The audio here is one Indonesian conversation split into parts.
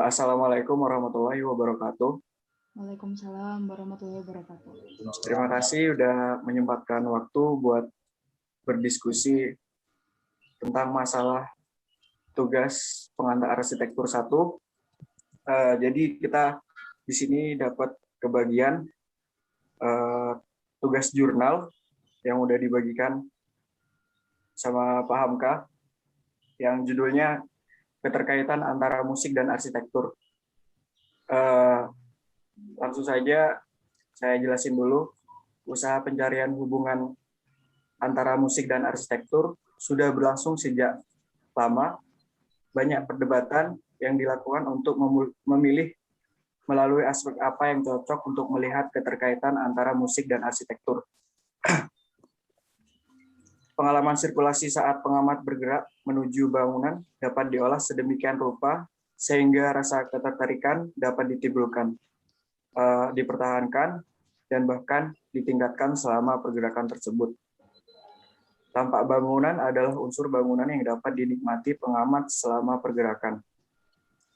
Assalamualaikum warahmatullahi wabarakatuh. Waalaikumsalam warahmatullahi wabarakatuh. Terima kasih udah menyempatkan waktu buat berdiskusi tentang masalah tugas pengantar arsitektur 1. Jadi kita di sini dapat kebagian tugas jurnal yang udah dibagikan sama Pak Hamka yang judulnya keterkaitan antara musik dan arsitektur. Langsung saja saya jelasin dulu. Usaha pencarian hubungan antara musik dan arsitektur sudah berlangsung sejak lama. Banyak perdebatan yang dilakukan untuk memilih melalui aspek apa yang cocok untuk melihat keterkaitan antara musik dan arsitektur. Pengalaman sirkulasi saat pengamat bergerak menuju bangunan dapat diolah sedemikian rupa sehingga rasa ketertarikan dapat ditimbulkan, dipertahankan, dan bahkan ditingkatkan selama pergerakan tersebut. Tampak bangunan adalah unsur bangunan yang dapat dinikmati pengamat selama pergerakan.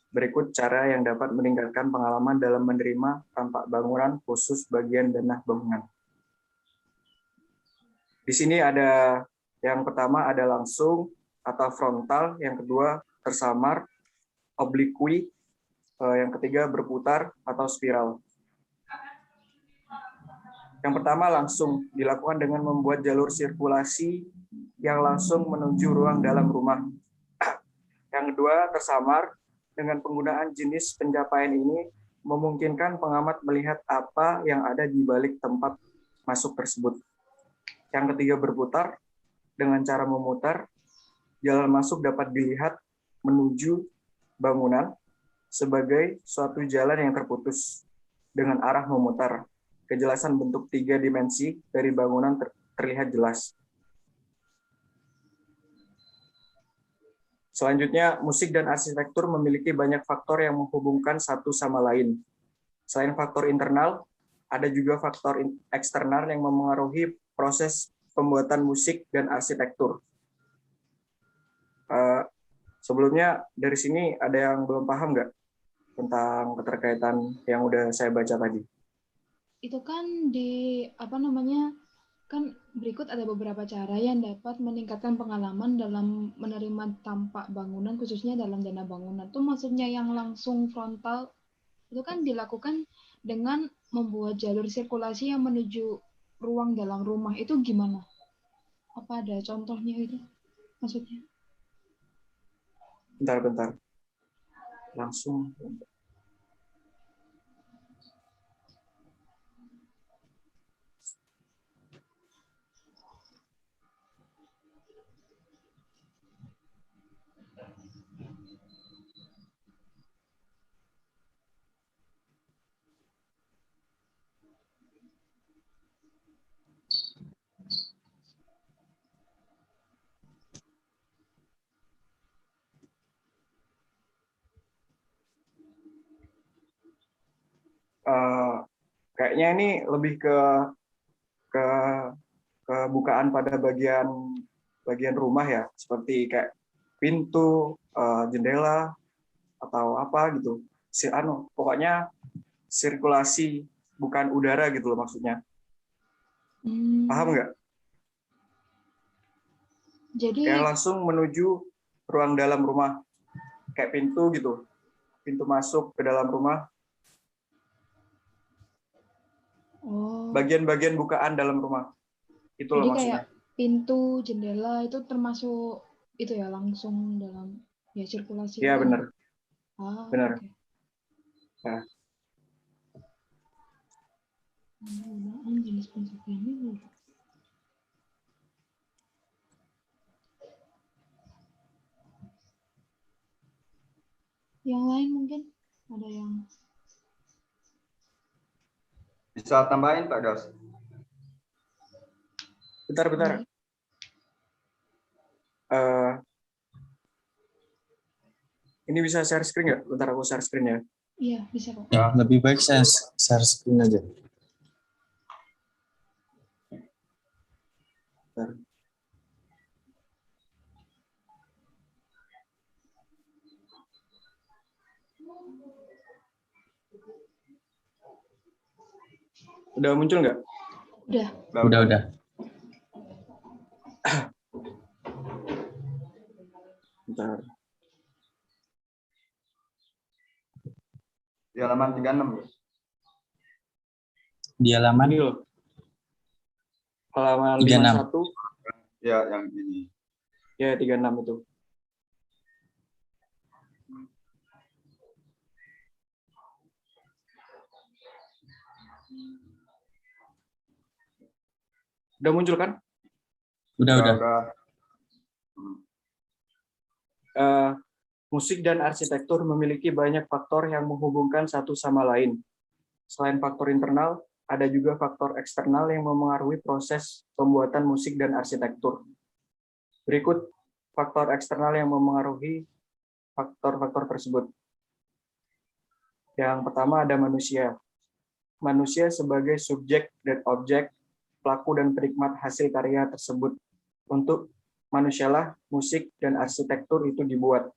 Berikut cara yang dapat meningkatkan pengalaman dalam menerima tampak bangunan khusus bagian denah bangunan. Di sini ada yang pertama ada langsung atau frontal, yang kedua tersamar, obliqui, yang ketiga berputar atau spiral. Yang pertama langsung dilakukan dengan membuat jalur sirkulasi yang langsung menuju ruang dalam rumah. Yang kedua tersamar, dengan penggunaan jenis pencapaian ini memungkinkan pengamat melihat apa yang ada di balik tempat masuk tersebut. Yang ketiga berputar, dengan cara memutar, jalan masuk dapat dilihat menuju bangunan sebagai suatu jalan yang terputus dengan arah memutar. Kejelasan bentuk 3 dimensi dari bangunan terlihat jelas. Selanjutnya, musik dan arsitektur memiliki banyak faktor yang menghubungkan satu sama lain. Selain faktor internal, ada juga faktor eksternal yang memengaruhi proses pembuatan musik dan arsitektur. Sebelumnya, dari sini ada yang belum paham nggak tentang keterkaitan yang udah saya baca tadi? Itu kan kan berikut ada beberapa cara yang dapat meningkatkan pengalaman dalam menerima tampak bangunan, khususnya dalam denah bangunan. Itu maksudnya yang langsung frontal itu kan dilakukan dengan membuat jalur sirkulasi yang menuju ruang dalam rumah. Itu gimana? Apa ada contohnya itu maksudnya? Bentar. Langsung. Kayaknya ini lebih ke kebukaan pada bagian rumah ya, seperti kayak pintu, jendela atau apa gitu. Pokoknya sirkulasi bukan udara gitu loh maksudnya. Paham nggak? Jadi kayak langsung menuju ruang dalam rumah, kayak pintu gitu, pintu masuk ke dalam rumah. Bagian-bagian bukaan dalam rumah. Itu jadi loh maksudnya. Kayak pintu, jendela itu termasuk itu ya langsung dalam ya sirkulasi. Iya benar. Benar. Okay. Nah. Penggunaan jenis pencapaian ini. Yang lain mungkin ada yang bisa tambahin Pak Dos? Bentar. Ini bisa share screen nggak? Bentar aku share screen ya. Iya, bisa Pak. Ya, lebih baik saya share screen aja. Bentar. Udah muncul nggak? Udah. Udah. Bentar. Di halaman 36. Di halaman Ini loh. Halaman 36. 51, Ya, yang ini. ya 36 itu. Udah muncul kan? Udah. Musik dan arsitektur memiliki banyak faktor yang menghubungkan satu sama lain. Selain faktor internal, ada juga faktor eksternal yang memengaruhi proses pembuatan musik dan arsitektur. Berikut faktor eksternal yang memengaruhi faktor-faktor tersebut. Yang pertama ada manusia. Manusia sebagai subjek dan objek, pelaku dan penikmat hasil karya tersebut. Untuk manusialah musik dan arsitektur itu dibuat.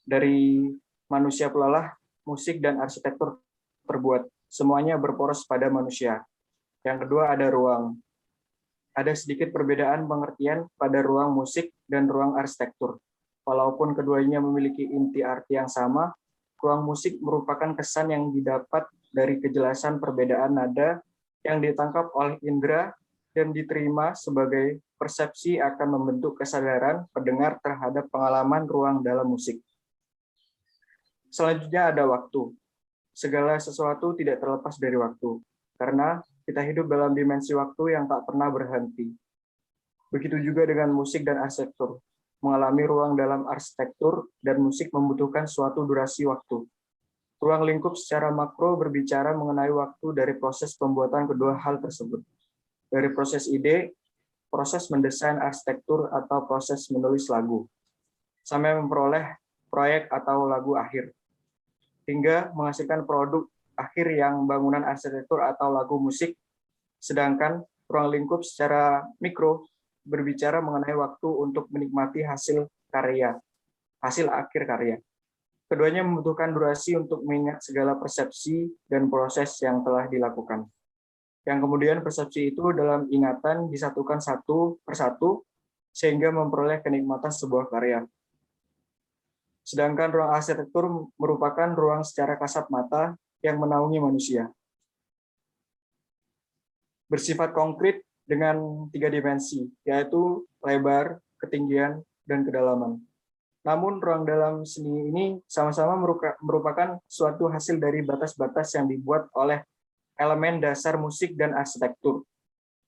Dari manusia pula lah musik dan arsitektur terbuat. Semuanya berporos pada manusia. Yang kedua ada ruang. Ada sedikit perbedaan pengertian pada ruang musik dan ruang arsitektur. Walaupun keduanya memiliki inti arti yang sama, ruang musik merupakan kesan yang didapat dari kejelasan perbedaan nada yang ditangkap oleh indera dan diterima sebagai persepsi akan membentuk kesadaran pendengar terhadap pengalaman ruang dalam musik. Selanjutnya ada waktu. Segala sesuatu tidak terlepas dari waktu, karena kita hidup dalam dimensi waktu yang tak pernah berhenti. Begitu juga dengan musik dan arsitektur. Mengalami ruang dalam arsitektur dan musik membutuhkan suatu durasi waktu. Ruang lingkup secara makro berbicara mengenai waktu dari proses pembuatan kedua hal tersebut. Dari proses ide, proses mendesain arsitektur atau proses menulis lagu, sampai memperoleh proyek atau lagu akhir, hingga menghasilkan produk akhir yang bangunan arsitektur atau lagu musik, sedangkan ruang lingkup secara mikro berbicara mengenai waktu untuk menikmati hasil akhir karya. Keduanya membutuhkan durasi untuk mengingat segala persepsi dan proses yang telah dilakukan. Yang kemudian persepsi itu dalam ingatan disatukan satu persatu sehingga memperoleh kenikmatan sebuah karya. Sedangkan ruang arsitektur merupakan ruang secara kasat mata yang menaungi manusia. Bersifat konkret dengan 3 dimensi, yaitu lebar, ketinggian, dan kedalaman. Namun ruang dalam seni ini sama-sama merupakan suatu hasil dari batas-batas yang dibuat oleh elemen dasar musik dan arsitektur,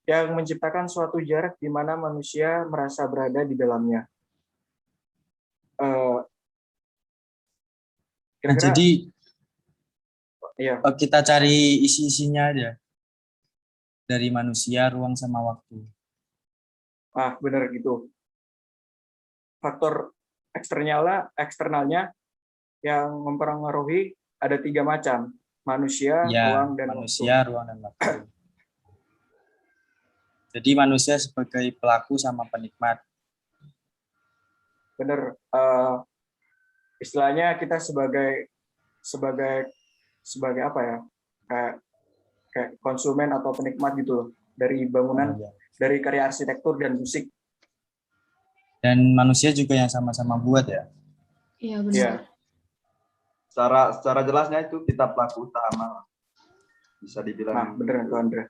yang menciptakan suatu jarak di mana manusia merasa berada di dalamnya. Nah, jadi iya. kita cari isi-isinya aja. Dari manusia, ruang, sama waktu. Benar gitu. Faktor eksternalnya yang mempengaruhi ada 3 macam. Manusia, ruang, dan manusia, ruang, dan waktu. Jadi manusia sebagai pelaku sama penikmat. Benar. Istilahnya kita sebagai apa ya? Kayak konsumen atau penikmat gitu loh, dari bangunan, dari karya arsitektur dan musik. Dan manusia juga yang sama-sama buat ya. Iya benar. Ya. Secara jelasnya itu kita pelaku utama. Bisa dibilang. Benar itu Andra.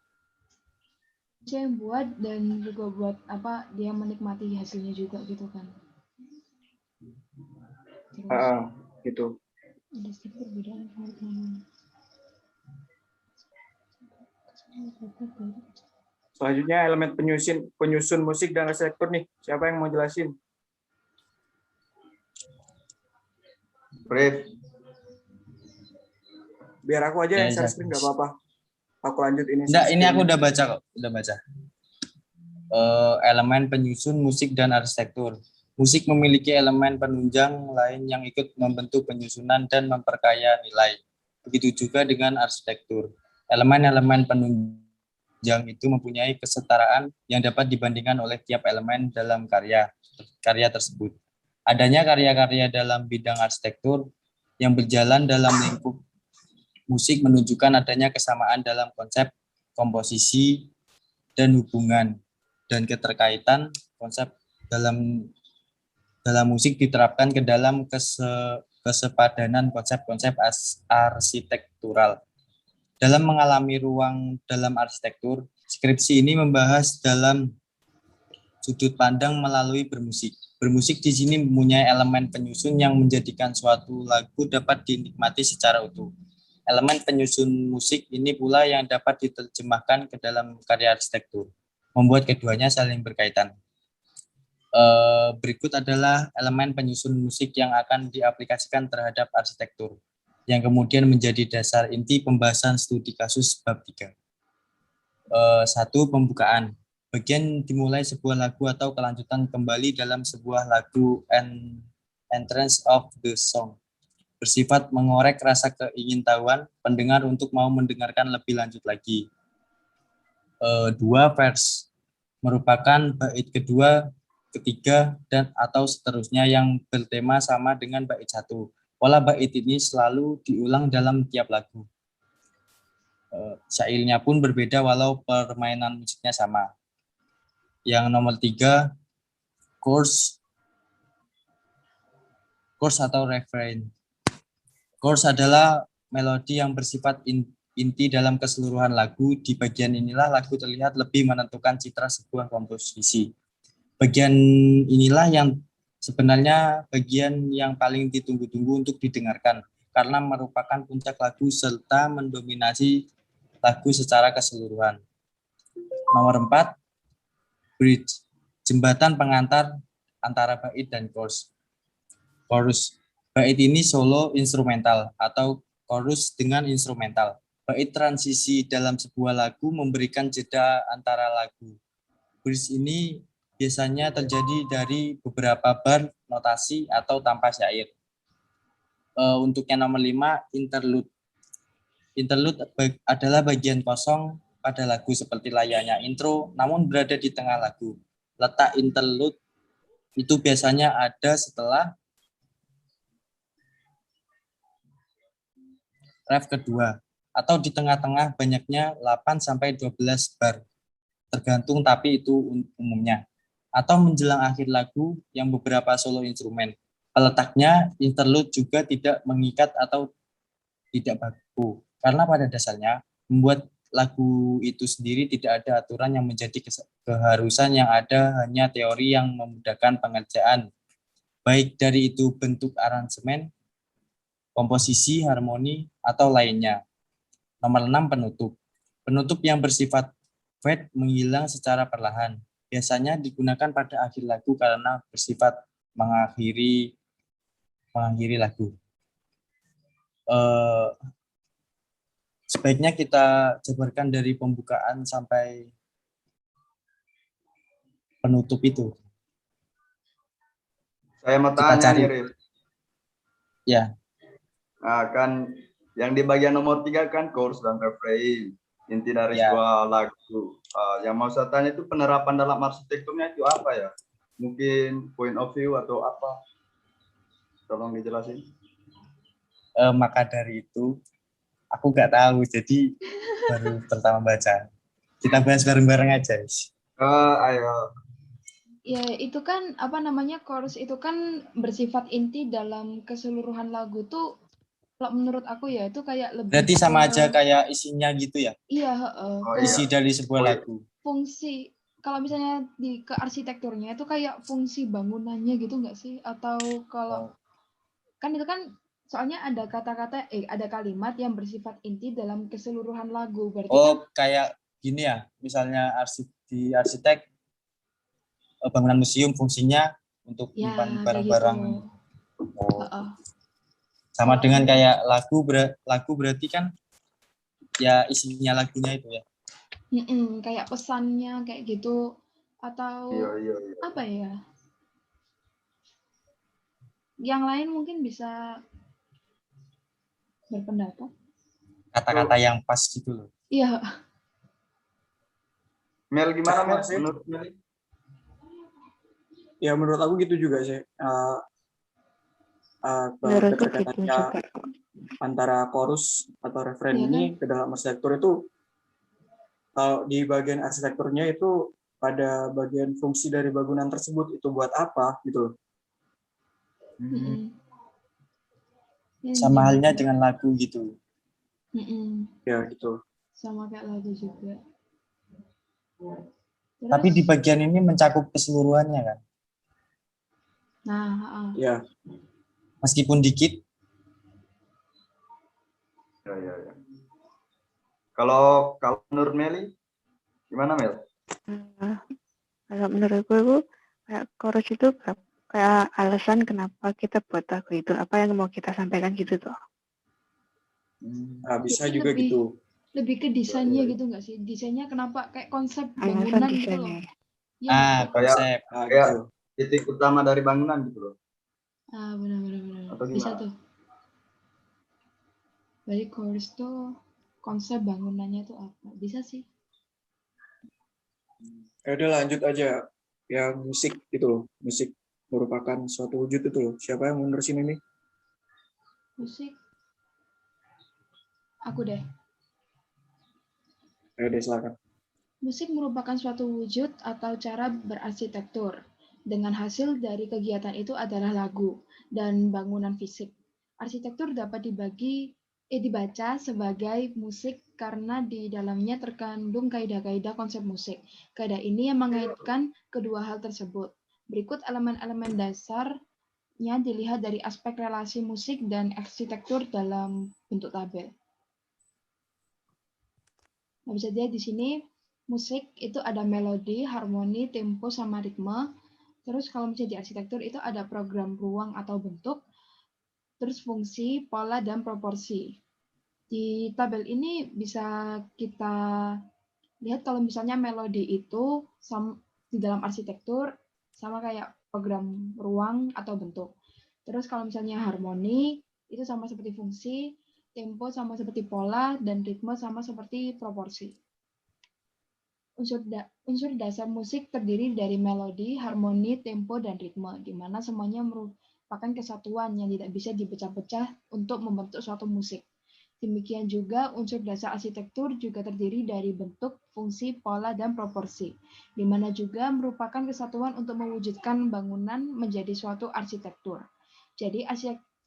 Saya yang buat dan juga buat apa dia menikmati hasilnya juga gitu kan. Gitu. Ada sedikit perbedaan pengertian. Selanjutnya elemen penyusun musik dan arsitektur nih. Siapa yang mau jelasin? Brief. Biar aku aja yang share screen, nggak apa-apa. Aku lanjut ini. Ini aku udah baca kok. Elemen penyusun musik dan arsitektur. Musik memiliki elemen penunjang lain yang ikut membentuk penyusunan dan memperkaya nilai. Begitu juga dengan arsitektur. Elemen-elemen penunjang itu mempunyai kesetaraan yang dapat dibandingkan oleh tiap elemen dalam karya tersebut. Adanya karya-karya dalam bidang arsitektur yang berjalan dalam lingkup musik menunjukkan adanya kesamaan dalam konsep komposisi dan hubungan dan keterkaitan konsep dalam musik diterapkan ke dalam kesepadanan konsep-konsep arsitektural. Dalam mengalami ruang dalam arsitektur, skripsi ini membahas dalam sudut pandang melalui bermusik. Bermusik di sini mempunyai elemen penyusun yang menjadikan suatu lagu dapat dinikmati secara utuh. Elemen penyusun musik ini pula yang dapat diterjemahkan ke dalam karya arsitektur, membuat keduanya saling berkaitan. Berikut adalah elemen penyusun musik yang akan diaplikasikan terhadap arsitektur, yang kemudian menjadi dasar inti pembahasan studi kasus bab 3. 1. Pembukaan. Bagian dimulai sebuah lagu atau kelanjutan kembali dalam sebuah lagu entrance of the song. Bersifat mengorek rasa keingintahuan pendengar untuk mau mendengarkan lebih lanjut lagi. 2. Verse. Merupakan bait kedua, ketiga, dan atau seterusnya yang bertema sama dengan bait 1. Pola bait ini selalu diulang dalam tiap lagu. Syairnya pun berbeda walau permainan musiknya sama. Yang nomor 3, chorus atau refrain. Chorus adalah melodi yang bersifat inti dalam keseluruhan lagu. Di bagian inilah lagu terlihat lebih menentukan citra sebuah komposisi. Bagian inilah yang sebenarnya bagian yang paling ditunggu-tunggu untuk didengarkan, karena merupakan puncak lagu serta mendominasi lagu secara keseluruhan. Nomor 4, bridge, jembatan pengantar antara bait dan chorus. Bait ini solo instrumental atau chorus dengan instrumental. Bait transisi dalam sebuah lagu memberikan jeda antara lagu. Bridge ini biasanya terjadi dari beberapa bar notasi atau tanpa syair. Untuk yang nomor 5, interlude. Interlude adalah bagian kosong pada lagu seperti layaknya intro, namun berada di tengah lagu. Letak interlude itu biasanya ada setelah ref kedua atau di tengah-tengah, banyaknya 8-12 bar, tergantung tapi itu umumnya, atau menjelang akhir lagu yang beberapa solo instrumen. Letaknya interlude juga tidak mengikat atau tidak baku, karena pada dasarnya membuat lagu itu sendiri tidak ada aturan yang menjadi keharusan, yang ada hanya teori yang memudahkan pengerjaan, baik dari itu bentuk aransemen, komposisi, harmoni, atau lainnya. Nomor 6, penutup. Penutup yang bersifat fade menghilang secara perlahan. Biasanya digunakan pada akhir lagu karena bersifat mengakhiri lagu. Sebaiknya kita jabarkan dari pembukaan sampai penutup itu. Saya mau Kita tanya cari. nih, Rif. Ya. Nah, kan yang di bagian nomor 3 kan chorus dan refrain, inti dari Ya. sebuah lagu. Yang mau saya tanya itu penerapan dalam arsitekturnya itu apa ya? Mungkin point of view atau apa? Tolong dijelasin. Maka dari itu aku nggak tahu, jadi baru pertama baca. Kita bahas bareng-bareng aja. Ayo. Ya, itu kan chorus itu kan bersifat inti dalam keseluruhan lagu tuh. Kalau menurut aku ya itu kayak lebih Berarti sama aja kayak isinya gitu ya? Iya, Isi dari sebuah lagu. Fungsi, kalau misalnya ke arsitekturnya itu kayak fungsi bangunannya gitu nggak sih? Atau kalau kan itu kan soalnya ada kata-kata ada kalimat yang bersifat inti dalam keseluruhan lagu. Berarti kan kayak gini ya, misalnya di arsitek bangunan museum fungsinya untuk menyimpan barang-barang. Gitu. Sama dengan kayak lagu berarti kan ya isinya lagunya itu ya. Kayak pesannya kayak gitu, atau Iya. apa ya? Yang lain mungkin bisa berpendapat. Kata-kata yang pas gitu loh. Iya. Mel, gimana Mel? Menurut Mel? Ya menurut aku gitu juga sih. Menurutku gitu keterkaitannya juga. antara chorus atau refrain Iya ini ke dalam arsitektur itu, kalau di bagian arsitekturnya itu pada bagian fungsi dari bangunan tersebut itu buat apa gitu loh. Mm-mm. Ini Sama halnya jadi- dengan lagu gitu. Mm-mm. Ya gitu. Sama kayak lagu juga. Terus, Tapi di bagian ini mencakup keseluruhannya kan. nah, Ya, Meskipun dikit, Ya. Kalau menurut Meli gimana Mel? Kalau menurutku itu kayak chorus itu kayak alasan kenapa kita buat lagu itu, apa yang mau kita sampaikan gitu tuh. nah, bisa Jadi juga gitu. lebih ke desainnya gitu nggak sih? Desainnya kenapa kayak konsep Alasan bangunan gitu loh. desainnya. Iya nggak sih? konsep. Nah, Kayak gitu. titik utama dari bangunan gitu loh. Benar. Atau Bisa gimana? tuh. Jadi chorus tuh konsep bangunannya tuh apa? Bisa sih. Ya udah lanjut aja yang musik itu loh. Musik merupakan suatu wujud itu loh. Siapa yang mau nerusin ini? Musik. Aku deh. Ya udah silakan. Musik merupakan suatu wujud atau cara berarsitektur. Dengan hasil dari kegiatan itu adalah lagu dan bangunan fisik. Arsitektur dapat dibaca sebagai musik karena di dalamnya terkandung kaidah-kaidah konsep musik. Kaidah ini yang mengaitkan kedua hal tersebut. Berikut elemen-elemen dasarnya dilihat dari aspek relasi musik dan arsitektur dalam bentuk tabel. Nah, bisa dilihat di sini musik itu ada melodi, harmoni, tempo, sama ritme. Terus kalau misalnya di arsitektur itu ada program ruang atau bentuk, terus fungsi, pola, dan proporsi. Di tabel ini bisa kita lihat kalau misalnya melodi itu di dalam arsitektur sama kayak program ruang atau bentuk. Terus kalau misalnya harmoni itu sama seperti fungsi, tempo sama seperti pola, dan ritme sama seperti proporsi. Unsur dasar musik terdiri dari melodi, harmoni, tempo, dan ritme, di mana semuanya merupakan kesatuan yang tidak bisa dipecah-pecah untuk membentuk suatu musik. Demikian juga unsur dasar arsitektur juga terdiri dari bentuk, fungsi, pola, dan proporsi, di mana juga merupakan kesatuan untuk mewujudkan bangunan menjadi suatu arsitektur. Jadi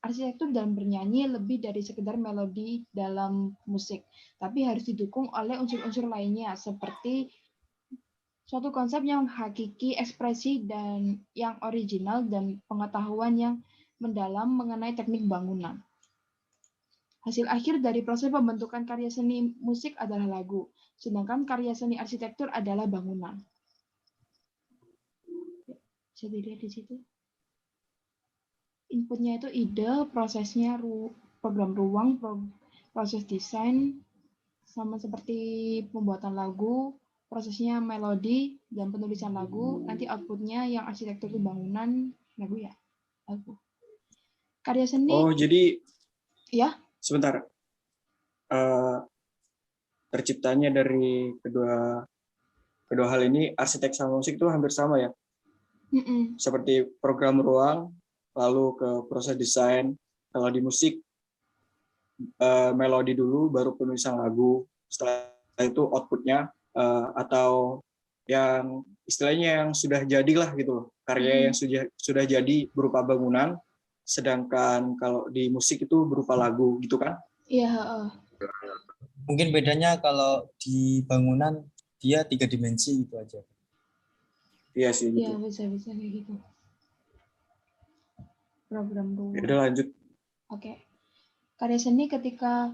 arsitektur dalam bernyanyi lebih dari sekedar melodi dalam musik, tapi harus didukung oleh unsur-unsur lainnya seperti suatu konsep yang hakiki, ekspresi dan yang original, dan pengetahuan yang mendalam mengenai teknik bangunan. Hasil akhir dari proses pembentukan karya seni musik adalah lagu, sedangkan karya seni arsitektur adalah bangunan. Bisa dilihat di situ. Inputnya itu ide, prosesnya program ruang, proses desain, sama seperti pembuatan lagu, prosesnya melodi dan penulisan lagu, nanti outputnya yang arsitektur itu bangunan, lagu ya, lagu. Karya seni. Oh, jadi Ya. sebentar. Terciptanya dari kedua hal ini, arsitek sama musik itu hampir sama ya. Seperti program ruang, lalu ke proses desain. Kalau di musik melodi dulu, baru penulisan lagu. Setelah itu outputnya atau yang istilahnya yang sudah jadilah gitu, karya yang sudah jadi berupa bangunan, sedangkan kalau di musik itu berupa lagu gitu kan? Iya. Mungkin bedanya kalau di bangunan dia 3 dimensi gitu aja. Iya sih gitu. Iya, bisa kayak gitu. Program ruang. Udah lanjut. Oke. Karya seni ketika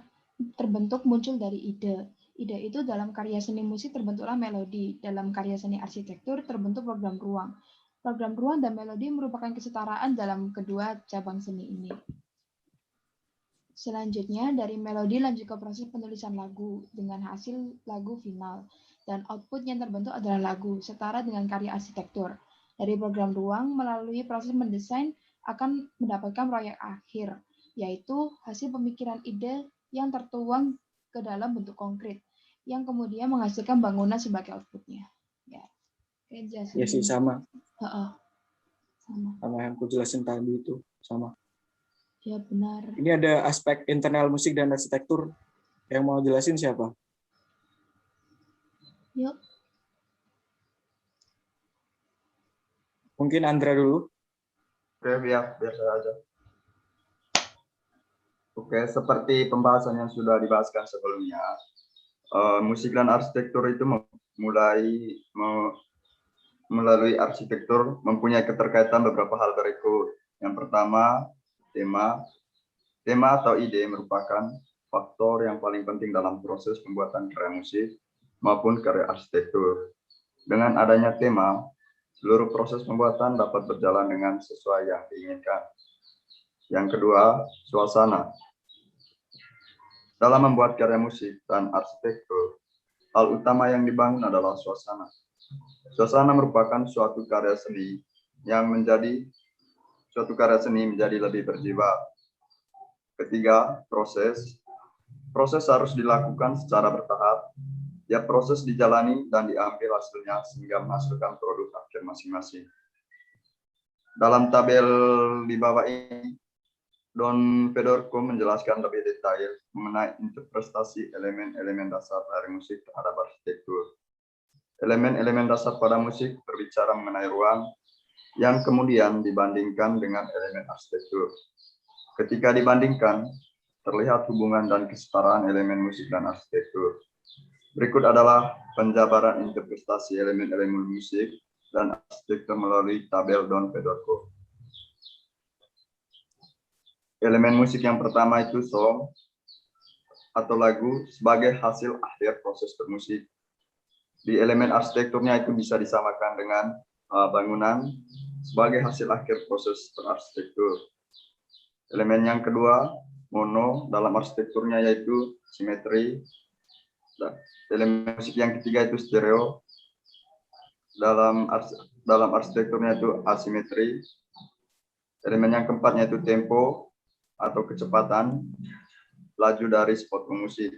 terbentuk muncul dari ide. Ide itu dalam karya seni musik terbentuklah melodi. Dalam karya seni arsitektur terbentuk program ruang. Program ruang dan melodi merupakan kesetaraan dalam kedua cabang seni ini. Selanjutnya, dari melodi lanjut ke proses penulisan lagu dengan hasil lagu final. Dan output yang terbentuk adalah lagu, setara dengan karya arsitektur. Dari program ruang, melalui proses mendesain akan mendapatkan proyek akhir, yaitu hasil pemikiran ide yang tertuang ke dalam bentuk konkret, yang kemudian menghasilkan bangunan sebagai outputnya. Ya, Ya sih sama. Sama. Sama yang aku jelasin tadi itu sama. Ya benar. Ini ada aspek internal musik dan arsitektur. Yang mau jelasin siapa? Yuk. Mungkin Andra dulu. Oke, biar saya aja. Oke, seperti pembahasan yang sudah dibahaskan sebelumnya, musik dan arsitektur itu melalui arsitektur mempunyai keterkaitan beberapa hal berikut. Yang pertama, tema. Tema atau ide merupakan faktor yang paling penting dalam proses pembuatan karya musik maupun karya arsitektur. Dengan adanya tema, seluruh proses pembuatan dapat berjalan dengan sesuai yang diinginkan. Yang kedua, suasana. Dalam membuat karya musik dan arsitektur, hal utama yang dibangun adalah suasana. Suasana merupakan suatu karya seni menjadi lebih berjiwa. Ketiga, proses. Proses harus dilakukan secara bertahap. Ya, proses dijalani dan diambil hasilnya sehingga menghasilkan produk akhir masing-masing. Dalam tabel di bawah ini, Don Fedorko menjelaskan lebih detail mengenai interpretasi elemen-elemen dasar dari musik terhadap arsitektur. Elemen-elemen dasar pada musik berbicara mengenai ruang yang kemudian dibandingkan dengan elemen arsitektur. Ketika dibandingkan, terlihat hubungan dan kesetaraan elemen musik dan arsitektur. Berikut adalah penjabaran interpretasi elemen-elemen musik dan arsitektur melalui tabel Don Fedorko. Elemen musik yang pertama itu song atau lagu sebagai hasil akhir proses bermusik. Di elemen arsitekturnya itu bisa disamakan dengan bangunan sebagai hasil akhir proses berarsitektur. Elemen yang kedua, mono, dalam arsitekturnya yaitu simetri. Elemen musik yang ketiga itu stereo. Dalam arsitekturnya itu asimetri. Elemen yang keempatnya itu tempo atau kecepatan, laju dari spot musik.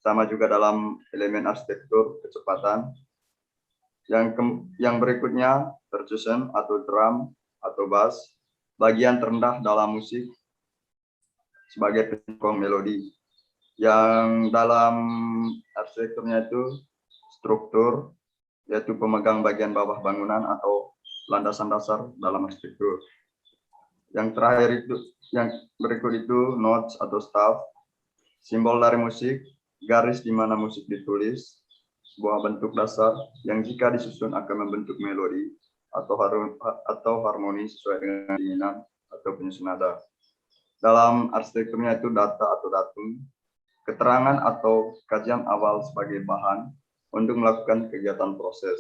Sama juga dalam elemen arsitektur kecepatan. Yang berikutnya percussion atau drum atau bass, bagian terendah dalam musik sebagai penyokong melodi. Yang dalam arsitekturnya itu struktur, yaitu pemegang bagian bawah bangunan atau landasan dasar dalam arsitektur. Yang terakhir itu, yang berikut itu notes atau staff, simbol dari musik, garis di mana musik ditulis, sebuah bentuk dasar yang jika disusun akan membentuk melodi atau harmoni sesuai dengan keinginan atau penyusun nada. Dalam arsitekturnya itu data atau datum, keterangan atau kajian awal sebagai bahan untuk melakukan kegiatan proses.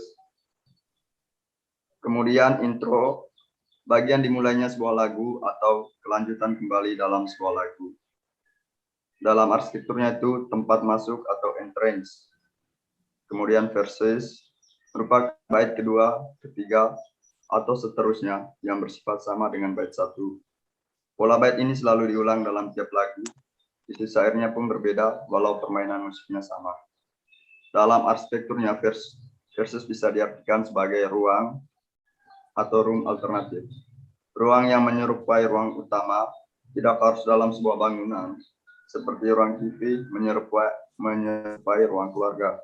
Kemudian intro, bagian dimulainya sebuah lagu atau kelanjutan kembali dalam sebuah lagu. Dalam arsitekturnya itu tempat masuk atau entrance. Kemudian verses, merupakan bait kedua, ketiga, atau seterusnya yang bersifat sama dengan bait satu. Pola bait ini selalu diulang dalam tiap lagu. Isi syairnya pun berbeda walau permainan musiknya sama. Dalam arsitekturnya verses bisa diartikan sebagai ruang atau room alternatif. Ruang yang menyerupai ruang utama tidak harus dalam sebuah bangunan, seperti ruang TV menyerupai ruang keluarga.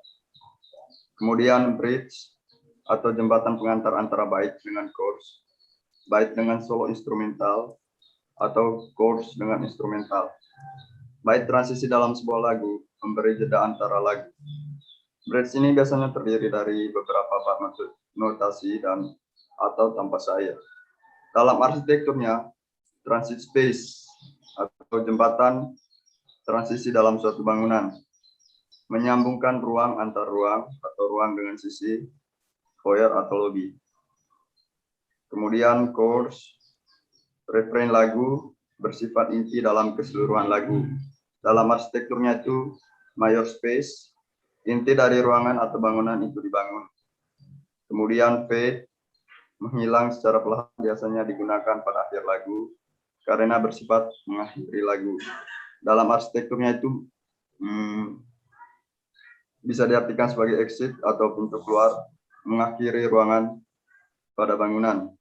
Kemudian bridge atau jembatan pengantar antara bait dengan chorus, bait dengan solo instrumental atau chorus dengan instrumental. Bait transisi dalam sebuah lagu memberi jeda antara lagu. Bridge ini biasanya terdiri dari beberapa bab notasi dan atau tanpa syair. Dalam arsitekturnya, transit space atau jembatan transisi dalam suatu bangunan menyambungkan ruang antar ruang atau ruang dengan sisi, foyer atau lobby. Kemudian chorus, refrain lagu bersifat inti dalam keseluruhan lagu. Dalam arsitekturnya itu mayor space, inti dari ruangan atau bangunan itu dibangun. Kemudian fade, menghilang secara perlahan, biasanya digunakan pada akhir lagu karena bersifat mengakhiri lagu. Dalam arsitekturnya itu bisa diartikan sebagai exit atau pintu keluar, mengakhiri ruangan pada bangunan.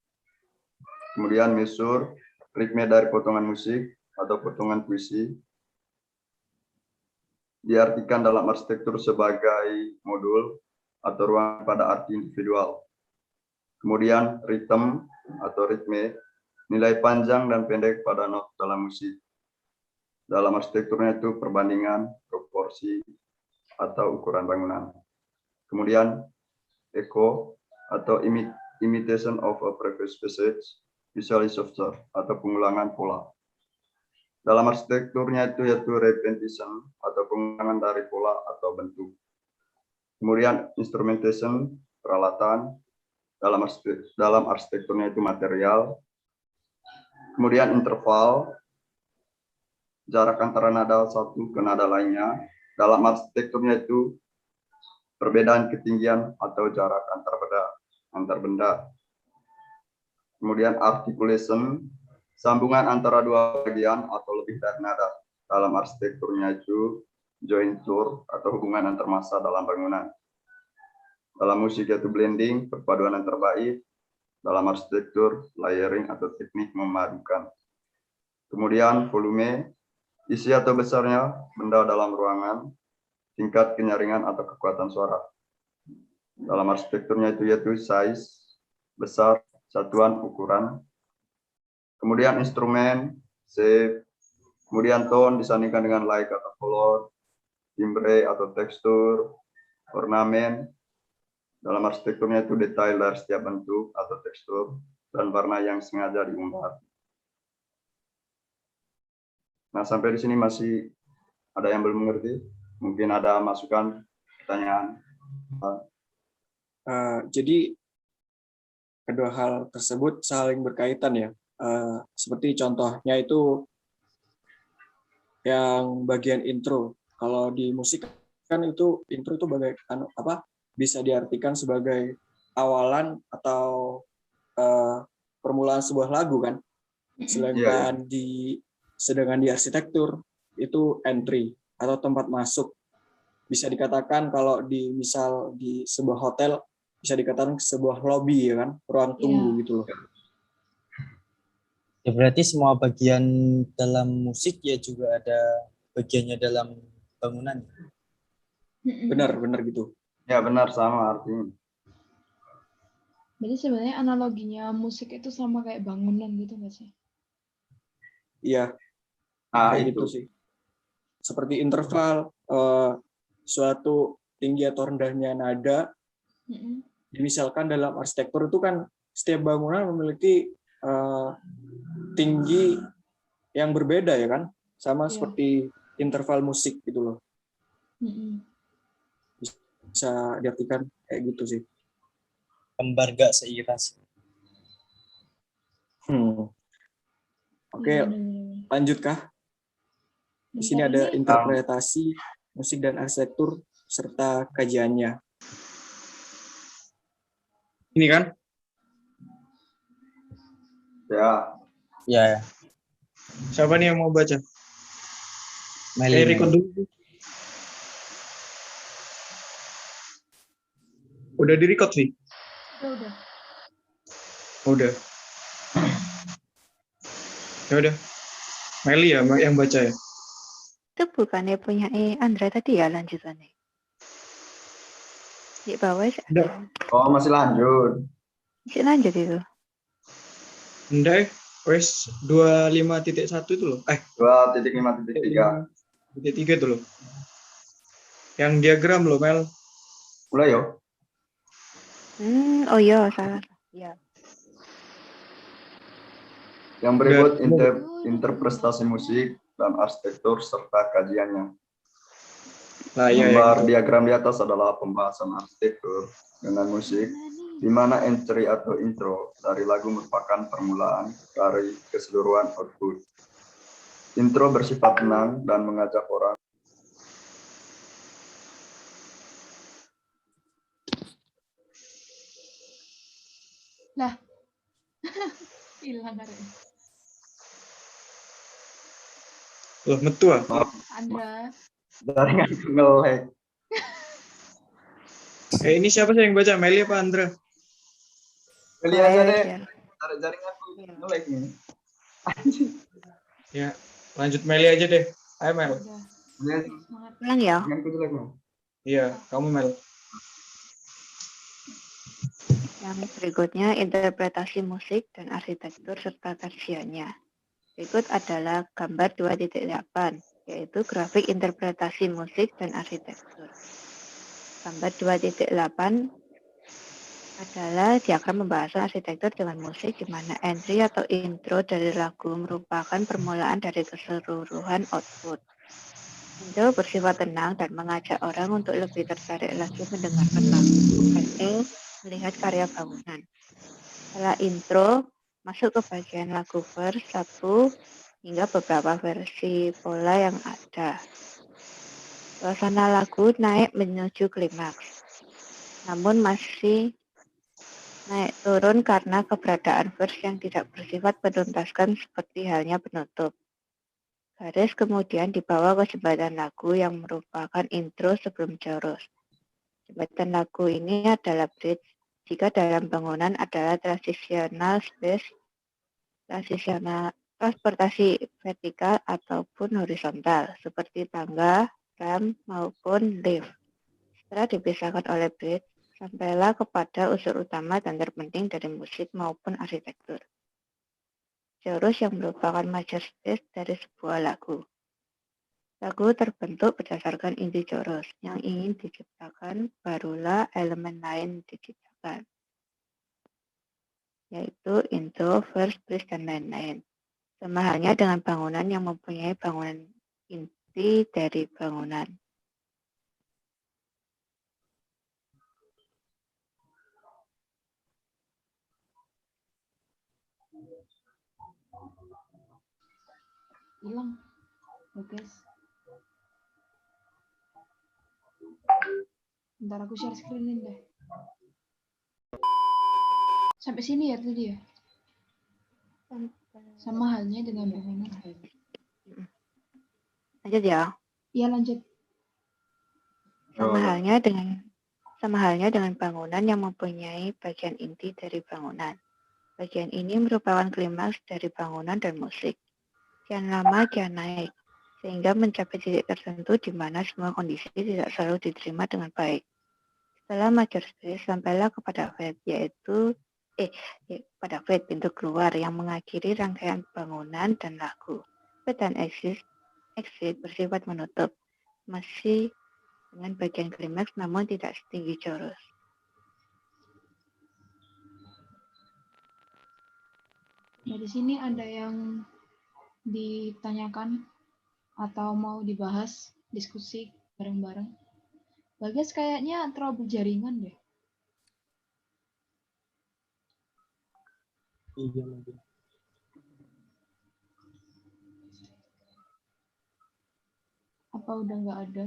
Kemudian measure, ritme dari potongan musik atau potongan puisi diartikan dalam arsitektur sebagai modul atau ruang pada arti individual. Kemudian ritme atau ritme, nilai panjang dan pendek pada not dalam musik. Dalam arsitekturnya itu perbandingan, proporsi, atau ukuran bangunan. Kemudian echo atau imitation of a previous passage, visualization atau pengulangan pola. Dalam arsitekturnya itu yaitu repetition atau pengulangan dari pola atau bentuk. Kemudian instrumentation, peralatan. Dalam arsitekturnya itu material. Kemudian interval, jarak antara nada satu ke nada lainnya. Dalam arsitekturnya itu perbedaan ketinggian atau jarak antar benda. Kemudian articulation, sambungan antara dua bagian atau lebih dari nada. Dalam arsitekturnya itu jointure atau hubungan antar massa dalam bangunan. Dalam musik yaitu blending, perpaduan antar bait. Dalam arsitektur, layering atau teknik memadukan. Kemudian volume, isi atau besarnya benda dalam ruangan, tingkat kenyaringan atau kekuatan suara. Dalam arsitekturnya itu yaitu size, besar, satuan ukuran. Kemudian instrumen, shape, kemudian tone disandingkan dengan light atau color, timbre atau tekstur, ornamen. Dalam arsitekturnya itu detail dari setiap bentuk atau tekstur dan warna yang sengaja diumbar. Nah, sampai di sini masih ada yang belum mengerti? Mungkin ada masukan, pertanyaan? Jadi kedua hal tersebut saling berkaitan ya. Seperti contohnya itu yang bagian intro. Kalau di musik kan itu intro itu bisa diartikan sebagai awalan atau permulaan sebuah lagu kan. Sedangkan di arsitektur itu entry atau tempat masuk. Bisa dikatakan kalau misal di sebuah hotel bisa dikatakan sebuah lobby ya kan, ruang tunggu gitu loh. Ya berarti semua bagian dalam musik ya juga ada bagiannya dalam bangunan. Benar gitu. Ya benar, sama artinya. Jadi sebenarnya analoginya musik itu sama kayak bangunan gitu nggak sih? Iya. Nah, Gitu itu sih. Seperti interval, suatu tinggi atau rendahnya nada. Misalkan dalam arsitektur itu kan setiap bangunan memiliki tinggi yang berbeda ya kan, sama seperti interval musik gitu loh. Bisa diartikan kayak gitu sih. Kembar gak seiras. Oke, lanjut kah? Di sini ada interpretasi musik dan arsitektur serta kajiannya. Ini kan? Ya. Siapa nih yang mau baca? Meli. Record dulu. Udah di-record sih? Udah. Ya udah. Meli ya yang baca ya? Itu bukannya punya Andra tadi ya lanjutannya? Di bawah sih. Oh, masih lanjut. Masih lanjut itu. Enggak, wes 25.1 itu loh. 2.5.3. 3 itu loh. Yang diagram loh, Mel. Mulai yo. Oh iya, salah. Iya. Yang berikut interpretasi musik dan arsitektur serta kajiannya. Gambar diagram di atas adalah pembahasan arsitektur dengan musik, di mana entry atau intro dari lagu merupakan permulaan dari keseluruhan output. Intro bersifat tenang dan mengajak orang. Lah, hilang hari. Loh, metu ah. Andra. Jaringan nge-lag. Ini siapa sih yang baca? Meli apa Andra? Meli aja deh. Jaringanku nge-lag ini. Ya, lanjut Meli aja deh. Ayo Mel. Udah. Ya, Semangat. Ulang ya. dengan kutu lagi. Iya, kamu Mel. Yang berikutnya interpretasi musik dan arsitektur serta tersiannya. Berikut adalah gambar 2.8, yaitu grafik interpretasi musik dan arsitektur. Gambar 2.8 adalah diagram pembahasan arsitektur dengan musik di mana entry atau intro dari lagu merupakan permulaan dari keseluruhan output. Intro bersifat tenang dan mengajak orang untuk lebih tertarik lagi mendengarkan lagu atau melihat karya bangunan. Setelah intro, masuk ke bagian lagu verse 1 hingga beberapa versi pola yang ada. Suasana lagu naik menuju klimaks, namun masih naik turun karena keberadaan verse yang tidak bersifat menuntaskan seperti halnya penutup. Garis kemudian dibawa ke jembatan lagu yang merupakan intro sebelum chorus. Jembatan lagu ini adalah bridge jika dalam bangunan adalah transitional space, transitional transportasi vertikal ataupun horizontal, seperti tangga, ram, maupun lift. Setelah dipisahkan oleh bridge, sampailah kepada unsur utama dan terpenting dari musik maupun arsitektur. Chorus yang merupakan major space dari sebuah lagu. Lagu terbentuk berdasarkan inti chorus yang ingin diciptakan, barulah elemen lain diciptakan, yaitu intro, verse, bridge, dan lain-lain. Sama halnya dengan bangunan yang mempunyai bangunan inti dari bangunan. Hilang. Oke. Bentar aku share screenin deh. Sampai sini ya tadi ya? Sama halnya dengan bangunan. Lanjut ya. Iya lanjut. Sama halnya dengan bangunan yang mempunyai bagian inti dari bangunan. Bagian ini merupakan klimaks dari bangunan dan musik. Kian lama kian naik, sehingga mencapai titik tertentu di mana semua kondisi tidak selalu diterima dengan baik. Setelah major space, sampailah kepada fade, pada fade, pintu keluar yang mengakhiri rangkaian bangunan dan lagu. Fade dan exit bersifat menutup, masih dengan bagian klimaks namun tidak setinggi chorus. Dari sini ada yang ditanyakan atau mau dibahas, diskusi bareng-bareng. Bagas kayaknya terlalu berjaringan deh. Iya mungkin. Apa udah nggak ada?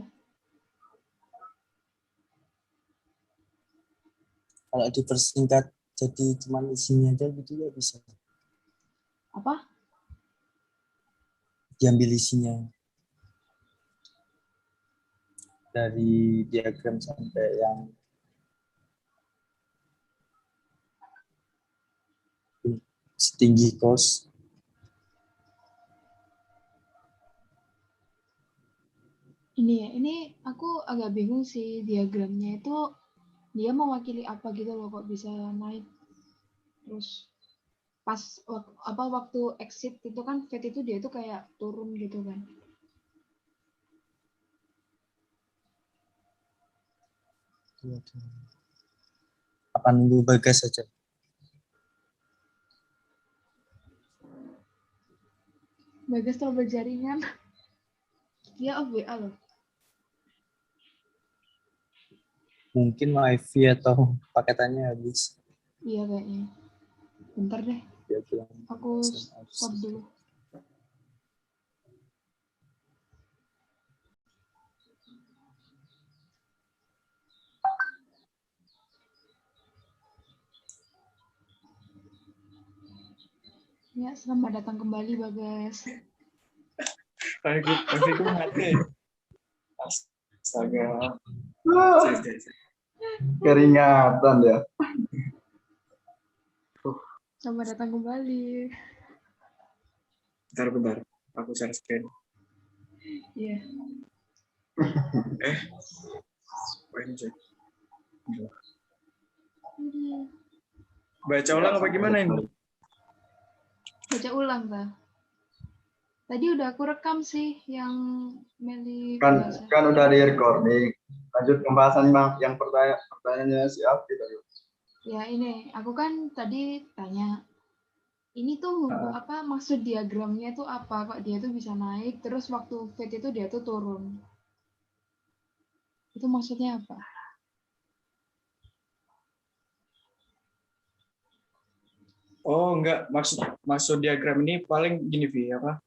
Kalau dipersingkat jadi cuma isinya aja gitu ya bisa. Apa? Diambil isinya. Dari diagram sampai yang setinggi kos. Ini aku agak bingung sih diagramnya itu dia mewakili apa gitu loh kok bisa naik. Terus pas waktu exit itu kan fade itu dia itu kayak turun gitu kan. Apa nunggu Bagas saja? Bagas terlalu berjaringan. Dia off WA loh. Mungkin wifi atau paketannya habis. Iya kayaknya. Bentar deh. Dia bilang Aku stop dulu. Ya, selamat datang kembali Bagas. Wifi-ku mati. Astaga. Keringatan ya. Selamat datang kembali. Bentar. Aku share screen. Iya. OMG. Baca ulang apa gimana ini? Baca ulang, Ta. Tadi udah aku rekam sih yang Meli Kan bahasa. udah di recording. Lanjut pembahasan Bang. Yang pertanyaannya si Alfi tadi. Ya ini, aku kan tadi tanya, ini tuh apa maksud diagramnya tuh apa? Kok dia tuh bisa naik, terus waktu fade itu dia tuh turun. Itu maksudnya apa? Oh, enggak. Maksud diagram ini paling gini, Vi, apa?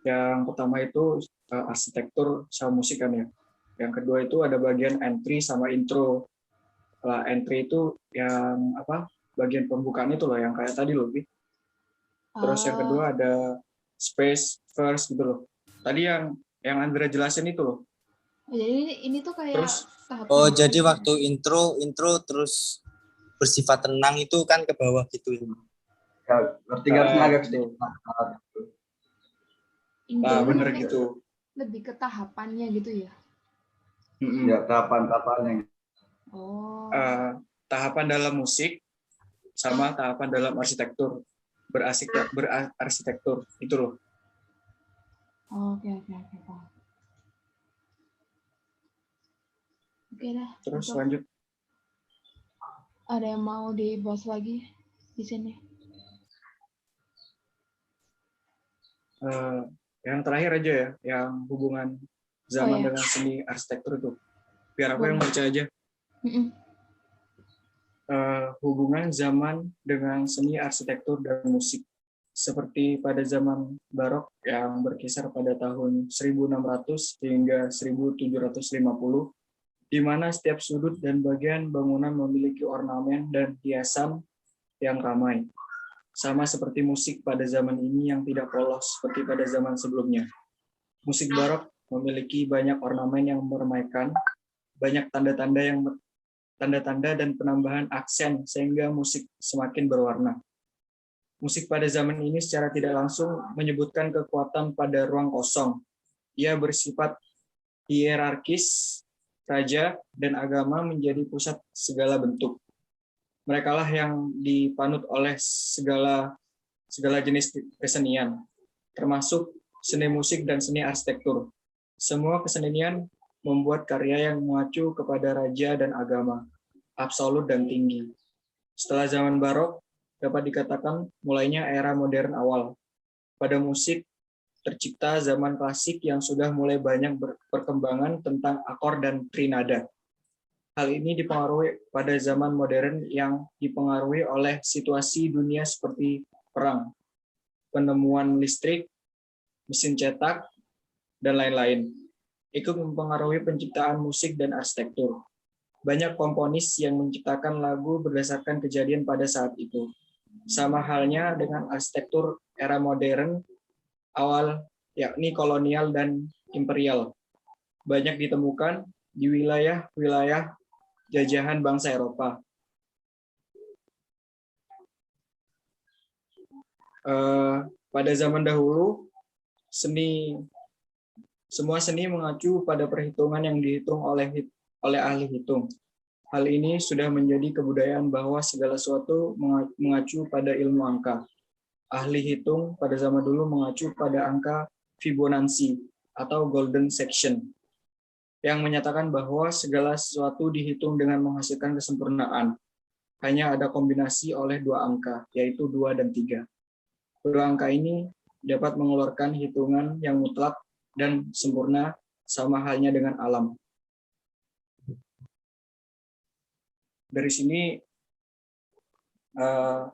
Yang pertama itu arsitektur sama musik kan ya. Yang kedua itu ada bagian entry sama intro. Lah, entry itu yang apa? Bagian pembukaan itu loh, yang kayak tadi loh, Vi. Terus yang kedua ada space first gitu loh. Tadi yang Andrea jelasin itu loh. Jadi ini tuh kayak Terus tahap jadi waktu intro terus bersifat tenang itu kan ke bawah gitu. Ya, berarti harus agak sedikit. Nah, bener gitu. Lebih ke tahapannya gitu ya. Ya, tahapan-tahapannya. Oh. Tahapan dalam musik sama tahapan dalam arsitektur. Berarsitektur itu loh. Oke. Oke dah. Terus cukup. lanjut. Ada yang mau dibahas lagi di sini? Yang terakhir aja ya, yang hubungan zaman dengan seni arsitektur itu. Biar aku yang baca aja. Hubungan zaman dengan seni arsitektur dan musik. Seperti pada zaman barok yang berkisar pada tahun 1600 hingga 1750, di mana setiap sudut dan bagian bangunan memiliki ornamen dan hiasan yang ramai. Sama seperti musik pada zaman ini yang tidak polos seperti pada zaman sebelumnya. Musik barok memiliki banyak ornamen yang meramaikan, banyak tanda-tanda dan penambahan aksen sehingga musik semakin berwarna. Musik pada zaman ini secara tidak langsung menyebutkan kekuatan pada ruang kosong. Ia bersifat hierarkis, raja dan agama menjadi pusat segala bentuk. Merekalah yang dipanut oleh segala jenis kesenian, termasuk seni musik dan seni arsitektur. Semua kesenian membuat karya yang mengacu kepada raja dan agama, absolut dan tinggi. Setelah zaman barok, dapat dikatakan mulainya era modern awal. Pada musik, tercipta zaman klasik yang sudah mulai banyak berperkembangan tentang akor dan trinada. Hal ini dipengaruhi pada zaman modern yang dipengaruhi oleh situasi dunia seperti perang, penemuan listrik, mesin cetak, dan lain-lain. Ikut mempengaruhi penciptaan musik dan arsitektur. Banyak komponis yang menciptakan lagu berdasarkan kejadian pada saat itu. Sama halnya dengan arsitektur era modern awal, yakni kolonial dan imperial. Banyak ditemukan di wilayah-wilayah jajahan bangsa Eropa. Pada zaman dahulu, semua seni mengacu pada perhitungan yang dihitung oleh ahli hitung. Hal ini sudah menjadi kebudayaan bahwa segala sesuatu mengacu pada ilmu angka. Ahli hitung pada zaman dulu mengacu pada angka Fibonacci atau golden section, yang menyatakan bahwa segala sesuatu dihitung dengan menghasilkan kesempurnaan. Hanya ada kombinasi oleh dua angka, yaitu 2 dan 3. Dua angka ini dapat mengeluarkan hitungan yang mutlak dan sempurna, sama halnya dengan alam. Dari sini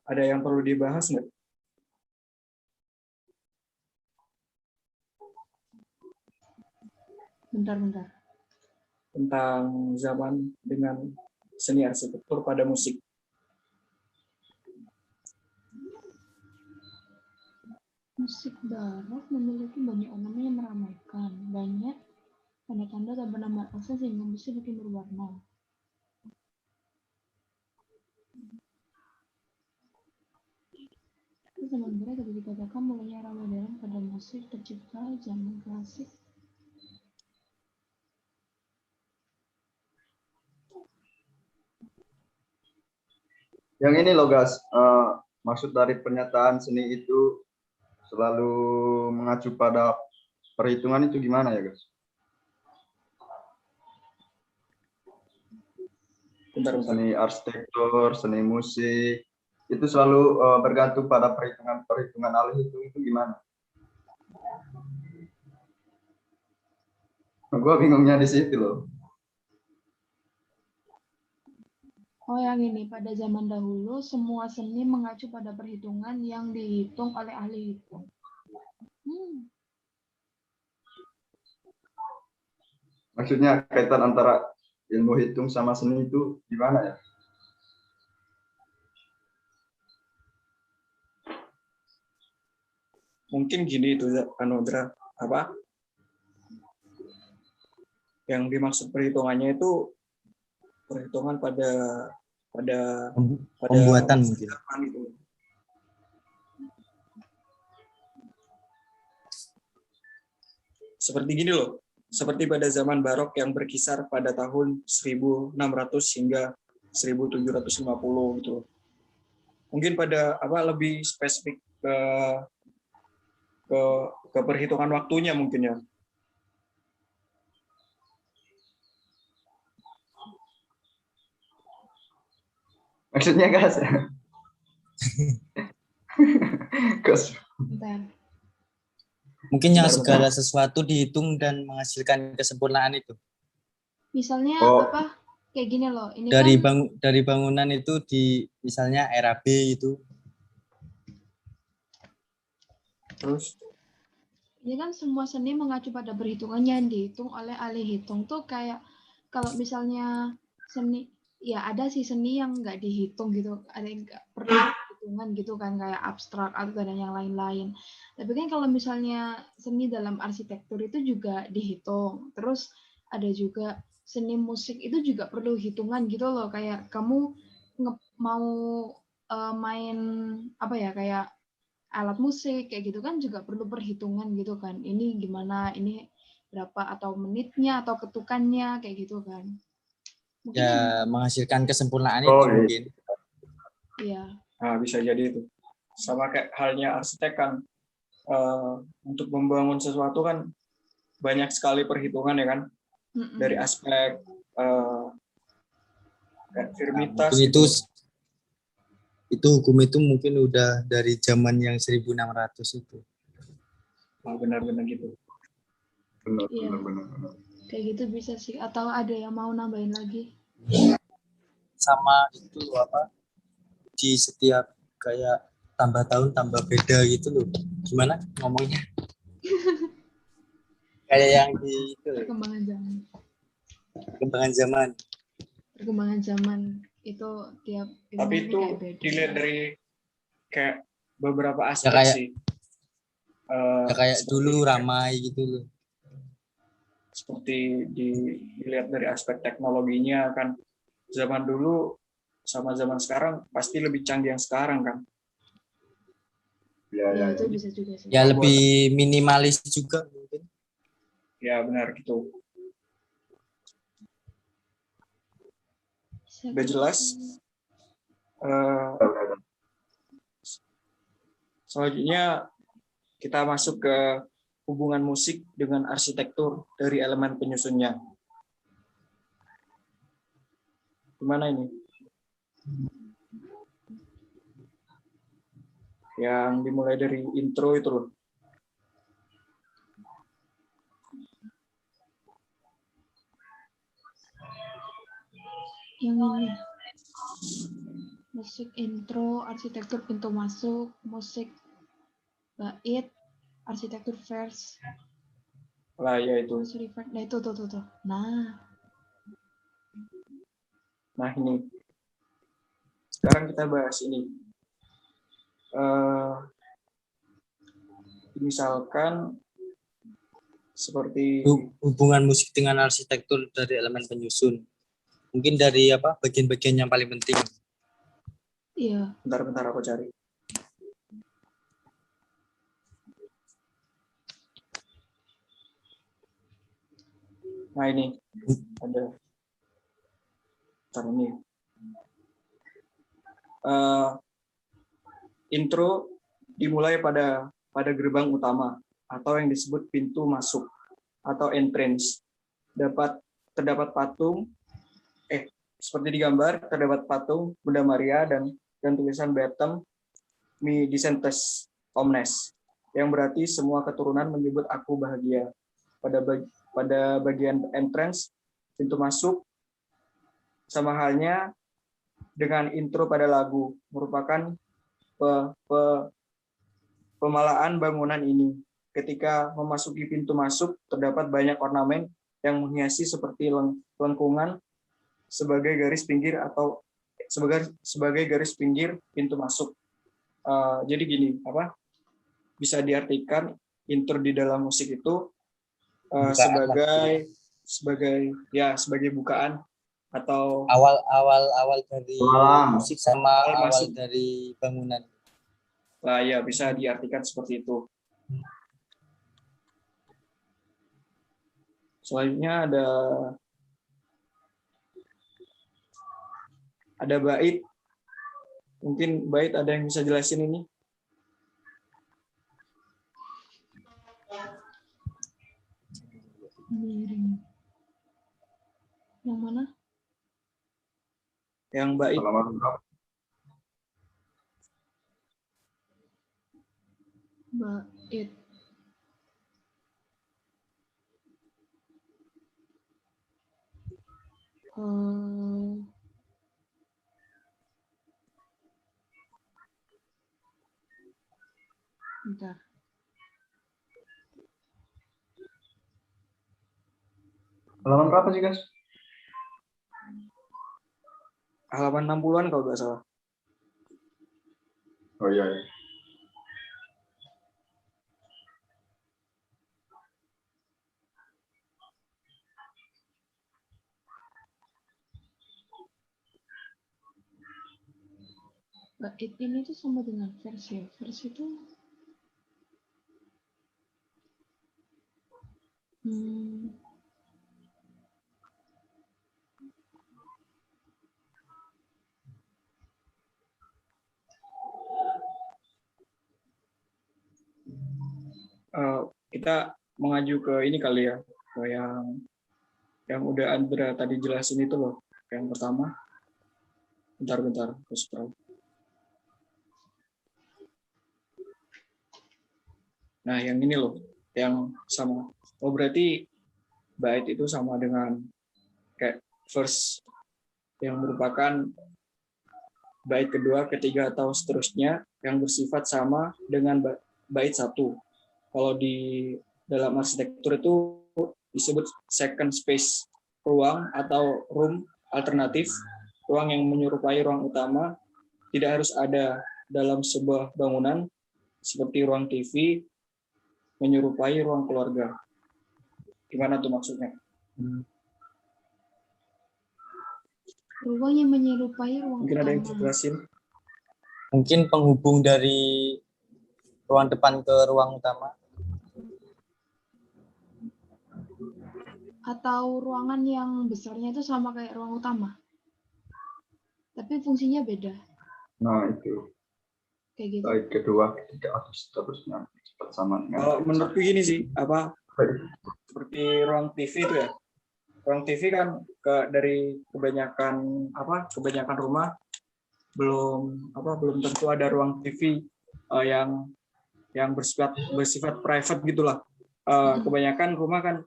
ada yang perlu dibahas nggak? Bentar. Tentang zaman dengan seni arsitektur pada musik. Musik barok memiliki banyak ornamen yang meramaikan, banyak tanda-tanda dan penambahan aksen sehingga musik bikin berwarna. itu zaman berat dapat dikatakan mulanya era modern pada musik tercipta zaman klasik. Yang ini loh guys, maksud dari pernyataan seni itu selalu mengacu pada perhitungan itu gimana ya guys? Bentar. Seni arsitektur, seni musik, itu selalu bergantung pada perhitungan alih itu gimana? Gue bingungnya di situ loh. Oh, yang ini, pada zaman dahulu semua seni mengacu pada perhitungan yang dihitung oleh ahli hitung. Maksudnya kaitan antara ilmu hitung sama seni itu gimana ya? Mungkin gini itu Anodra, apa? Yang dimaksud perhitungannya itu perhitungan pada Pembuatan mungkin. gitu. Seperti gini loh, seperti pada zaman barok yang berkisar pada tahun 1600 hingga 1750 gitu. Mungkin pada lebih spesifik ke perhitungan waktunya mungkin ya. Maksudnya guys? Bentar. Mungkin yang segala sesuatu dihitung dan menghasilkan kesempurnaan itu. Misalnya apa? Kayak gini loh. Ini Dari bangunan itu misalnya era B itu. Terus? Ini kan semua seni mengacu pada perhitungan yang dihitung oleh ahli hitung tuh kayak kalau misalnya seni, ya ada sih seni yang nggak dihitung gitu, ada yang nggak perlu hitungan gitu kan, kayak abstrak atau dan yang lain-lain. Tapi kan kalau misalnya seni dalam arsitektur itu juga dihitung. Terus ada juga seni musik itu juga perlu hitungan gitu loh, kayak kamu mau main apa ya, kayak alat musik kayak gitu kan juga perlu perhitungan gitu kan. Ini gimana, ini berapa atau menitnya atau ketukannya kayak gitu kan. Mungkin ya menghasilkan kesempurnaan itu mungkin. Iya. Nah, bisa jadi itu. Sama kayak halnya arsitek kan, untuk membangun sesuatu kan banyak sekali perhitungan ya kan. Dari aspek firmitas itu hukum itu mungkin udah dari zaman yang 1600 itu. Benar-benar gitu. Benar. Kayak gitu bisa sih. Atau ada yang mau nambahin lagi? Sama itu apa? Di setiap kayak tambah tahun tambah beda gitu loh. Gimana ngomongnya? Kayak yang di itu. Perkembangan zaman itu tiap. Tapi itu dilihat dari kayak beberapa aspek sih. Kayak dulu ramai gitu loh. Seperti dilihat dari aspek teknologinya kan, zaman dulu sama zaman sekarang pasti lebih canggih yang sekarang kan. Ya itu bisa juga sih. Ya lebih minimalis juga mungkin. Ya benar gitu. Udah jelas. Selanjutnya kita masuk ke hubungan musik dengan arsitektur dari elemen penyusunnya. Gimana ini? Yang dimulai dari intro itu loh. Yang ini. Musik intro, arsitektur pintu masuk, musik bait, arsitektur verse. Lah ya itu. Nah itu tuh. Nah ini. Sekarang kita bahas ini. Misalkan seperti hubungan musik dengan arsitektur dari elemen penyusun. Mungkin dari apa bagian-bagian yang paling penting. Iya. Bentar aku cari. Nah ini ada ini. Intro dimulai pada gerbang utama atau yang disebut pintu masuk atau entrance. Terdapat patung, seperti di gambar, terdapat patung Bunda Maria dan tulisan Beatum Mi Discentes Omnes, yang berarti semua keturunan menyebut aku bahagia. Pada bagian entrance, pintu masuk, sama halnya dengan intro pada lagu, merupakan pemalaan bangunan ini. Ketika memasuki pintu masuk, terdapat banyak ornamen yang menghiasi seperti lengkungan sebagai garis pinggir atau sebagai garis pinggir pintu masuk. Jadi gini, bisa diartikan intro di dalam musik itu sebagai bukaan atau awal dari musik sama awal dari bangunan. Nah, ya bisa diartikan seperti itu. Selanjutnya ada bait. Mungkin bait ada yang bisa jelasin ini? Yang mana? Yang bait. Bait. Bentar. Halaman berapa sih, guys? Halaman 60-an kalau nggak salah. Oh iya. Bait ini tuh sama dengan vers ya. Vers itu kita mengacu ke ini kali ya, ke yang udah Andra tadi jelasin itu loh. Yang pertama, bentar, terus scroll. Nah, yang ini loh, yang sama. Oh, berarti bait itu sama dengan kayak verse yang merupakan bait kedua, ketiga, atau seterusnya yang bersifat sama dengan bait satu. Kalau di dalam arsitektur itu disebut second space, ruang atau room alternatif, ruang yang menyerupai ruang utama, tidak harus ada dalam sebuah bangunan, seperti ruang TV, menyerupai ruang keluarga. Gimana tuh maksudnya? ruang yang menyerupai ruang Mungkin utama. ada yang jelasin? Mungkin penghubung dari ruang depan ke ruang utama. Atau ruangan yang besarnya itu sama kayak ruang utama. Tapi fungsinya beda. Nah, itu. Kayak gitu. Bait kedua, ketiga, atau seterusnya. Cepat sama dengan Kalau menurutku gini sih, seperti ruang TV itu ya. Ruang TV kan dari kebanyakan rumah belum tentu ada ruang TV yang bersifat private gitulah. Kebanyakan rumah kan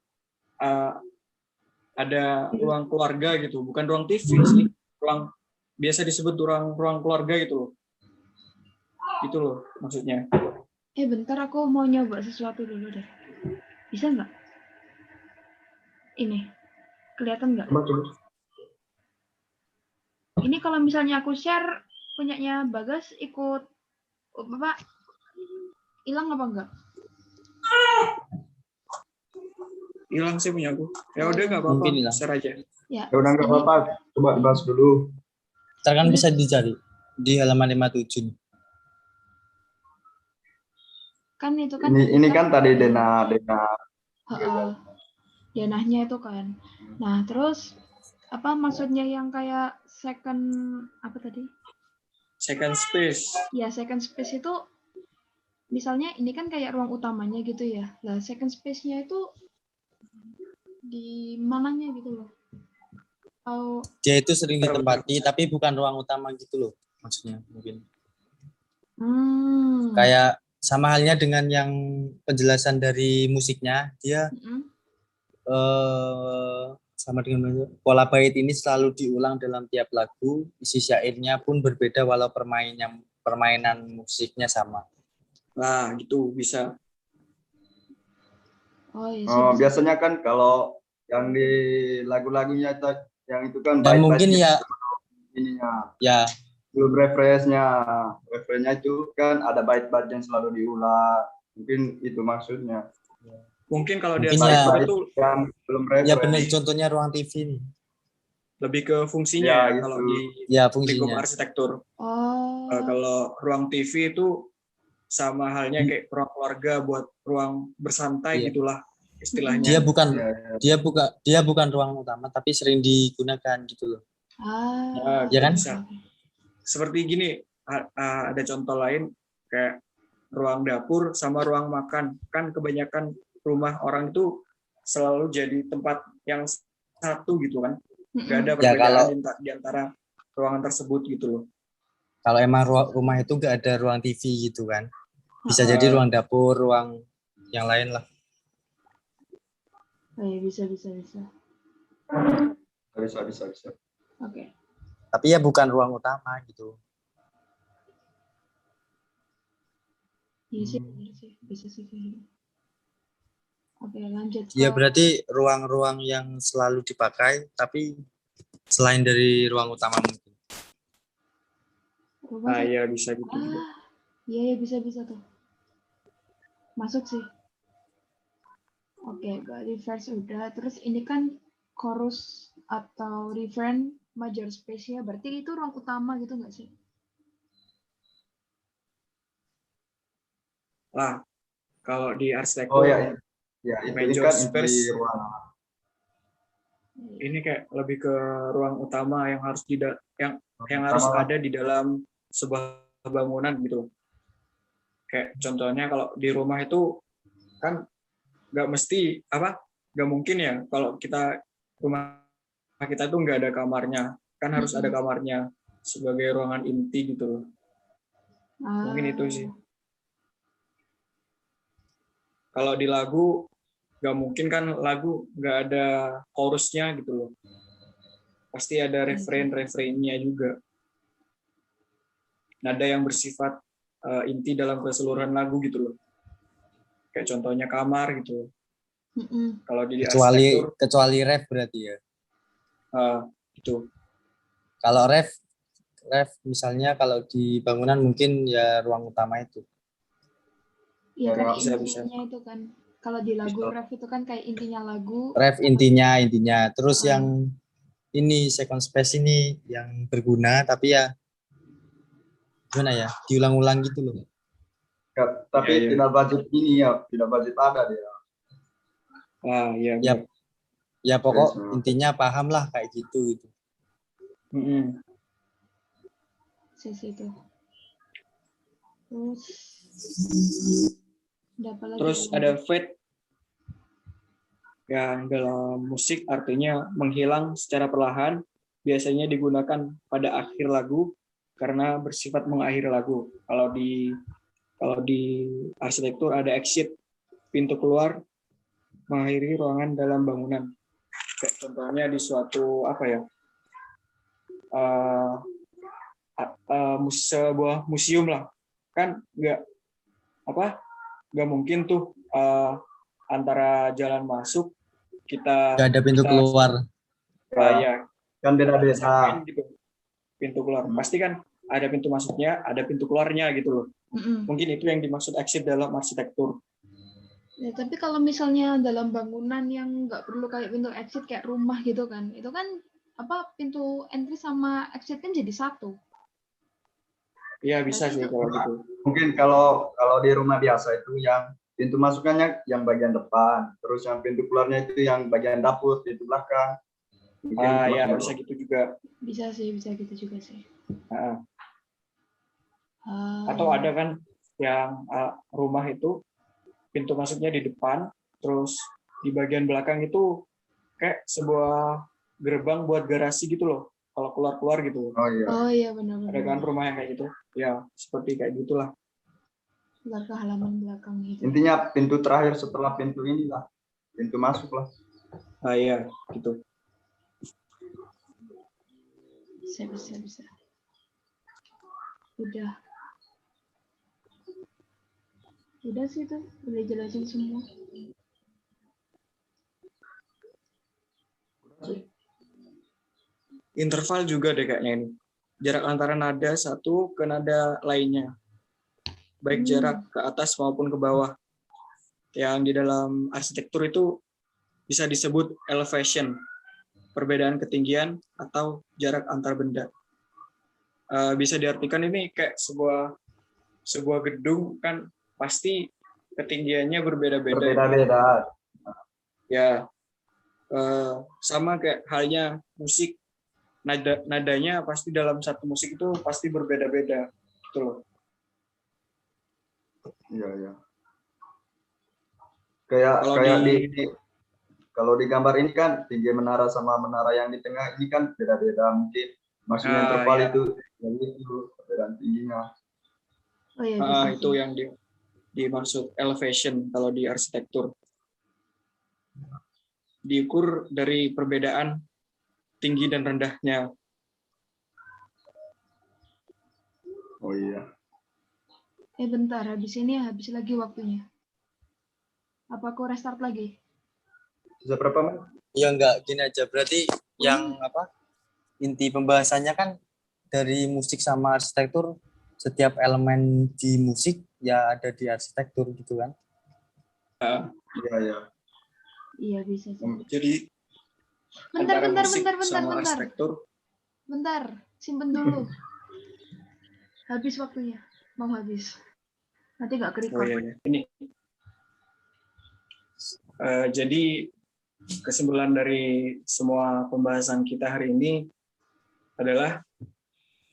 ada ruang keluarga gitu, bukan ruang TV sih. Ruang biasa disebut ruang keluarga gitu loh. Itu loh maksudnya. Bentar, aku mau nyoba sesuatu dulu deh. Bisa nggak? Ini. Kelihatan nggak? Ini kalau misalnya aku share, punyanya Bagas ikut, Bapak, hilang apa enggak? Hilang sih punya aku. Ya udah nggak apa-apa, share aja. Ya udah nggak apa-apa, coba dibahas dulu. Ntar kan bisa dicari di halaman 57. Kan itu kan Ini kan tadi Dena. denahnya itu kan. Nah, terus apa maksudnya yang kayak second apa tadi? Second space. Ya, second space itu misalnya ini kan kayak ruang utamanya gitu ya. Lah, second space-nya itu di mananya gitu loh. Atau Dia itu sering ditempati, tapi bukan ruang utama gitu loh, maksudnya mungkin. Kayak sama halnya dengan yang penjelasan dari musiknya, dia sama dengan pola bait ini selalu diulang dalam tiap lagu, isi syairnya pun berbeda walau permainan musiknya sama. Nah, gitu bisa. Oh, iya, Oh, biasanya kan kalau yang di lagu-lagunya yang itu kan Dan mungkin ya ininya. Ya. Belum referensinya itu kan ada bait-bait yang selalu diulang. Mungkin itu maksudnya. Mungkin kalau di Mungkin ya, arsitektur itu yang belum referensi. ya benar, contohnya ruang TV nih. Lebih ke fungsinya Ya, ya, gitu. kalau di Ya, lingkup fungsinya. arsitektur. Oh. Kalau ruang TV itu sama halnya kayak ruang keluarga buat ruang bersantai Iya. gitulah istilahnya. Dia bukan ruang utama tapi sering digunakan gitu loh. Ya kan? Bisa. Seperti gini, ada contoh lain kayak ruang dapur sama ruang makan. Kan kebanyakan rumah orang itu selalu jadi tempat yang satu gitu kan. Nggak ada perbedaan di antara ruangan tersebut gitu loh. Kalau emang rumah itu nggak ada ruang TV gitu kan. Bisa jadi ruang dapur, ruang yang lain lah. Oh, ya, bisa. Bisa. Oke. Tapi ya bukan ruang utama gitu. Iya sih, bisa sih. Oke, lanjut. Ya berarti ruang-ruang yang selalu dipakai, tapi selain dari ruang utama mungkin. Nah, ya bisa gitu. Iya, bisa tuh. Masuk sih. Oke, berarti verse udah. Terus ini kan chorus atau refrain major space ya. Berarti itu ruang utama gitu nggak sih? Lah, kalau di arsitektur major space ini kayak lebih ke ruang utama yang harus harus ada di dalam sebuah bangunan gitu. Kayak contohnya kalau di rumah itu kan nggak mungkin ya kalau rumah kita tuh nggak ada kamarnya, kan harus ada kamarnya sebagai ruangan inti gitu loh. Mungkin itu sih. Kalau di lagu nggak mungkin kan lagu nggak ada chorusnya gitu loh. Pasti ada refrainnya juga. Nada yang bersifat inti dalam keseluruhan lagu gitu loh. Kayak contohnya kamar gitu loh. Kalau di arsitektur kecuali ref berarti ya. Itu. Kalau ref misalnya kalau di bangunan mungkin ya ruang utama itu. Iya kan intinya itu kan. Kalau di lagu ref itu kan kayak intinya lagu. Ref intinya. Terus yang ini second space ini yang berguna tapi ya gimana ya, diulang-ulang gitu loh. Tapi tidak budget ini ya, tidak budget ada dia. Iya. Ya pokok intinya paham lah kayak gitu. Itu. Terus ada fade yang dalam musik artinya menghilang secara perlahan, biasanya digunakan pada akhir lagu karena bersifat mengakhiri lagu. Kalau di arsitektur ada exit, pintu keluar mengakhiri ruangan dalam bangunan. Kayak contohnya di suatu sebuah museum lah, kan nggak mungkin tuh antara jalan masuk kita nggak ada pintu keluar. Kan beda-beda gitu. Pintu keluar pasti kan ada pintu masuknya, ada pintu keluarnya gitu loh. Mungkin itu yang dimaksud exit dalam arsitektur. Ya, tapi kalau misalnya dalam bangunan yang nggak perlu kayak pintu exit kayak rumah gitu kan, itu kan pintu entry sama exit kan jadi satu. Iya bisa sih kalau gitu. Mungkin kalau di rumah biasa itu yang pintu masukannya yang bagian depan, terus yang pintu keluarnya itu yang bagian dapur, pintu belakang. Mungkin Ya Mas bisa gitu juga. Bisa sih, bisa gitu juga sih. Nah, Ah, atau ada kan yang rumah itu pintu masuknya di depan, terus di bagian belakang itu kayak sebuah gerbang buat garasi gitu loh. Kalau keluar-keluar gitu. Oh iya. oh iya Ada benar-benar. kan rumah yang kayak gitu. Ya, seperti kayak gitulah. Keluar ke halaman belakang gitu. Intinya pintu terakhir setelah pintu inilah, pintu masuk lah. Iya, gitu. Bisa. Udah sih tuh, udah jelasin semua. Interval juga deh kayaknya ini. Jarak antara nada satu ke nada lainnya. Baik jarak ke atas maupun ke bawah. Yang di dalam arsitektur itu bisa disebut elevation, perbedaan ketinggian atau jarak antar benda. Bisa diartikan ini kayak sebuah gedung kan pasti ketinggiannya berbeda-beda. Berbeda-beda. Ya, sama kayak halnya musik, nadanya pasti dalam satu musik itu pasti berbeda-beda, gitu loh. Iya. Kayak kalau di gambar ini kan tinggi menara sama menara yang di tengah ini kan beda-beda, mungkin maksudnya interval Ya. itu perbedaan tingginya. Oh iya, bisa Itu sih. yang dimaksud elevation kalau di arsitektur. Diukur dari perbedaan tinggi dan rendahnya. Oh iya. Bentar, habis lagi waktunya. Apa aku restart lagi? Bisa berapa menit? Ya enggak, gini aja. Berarti yang inti pembahasannya kan dari musik sama arsitektur, setiap elemen di musik ya ada di arsitektur gitu kan. Iya. Iya, bisa sih. Jadi Bentar. arsitektur. Bentar, simpen dulu. Habis waktunya. Mau habis. Nanti nggak ke-record. Oh iya. Ini. Jadi kesimpulan dari semua pembahasan kita hari ini adalah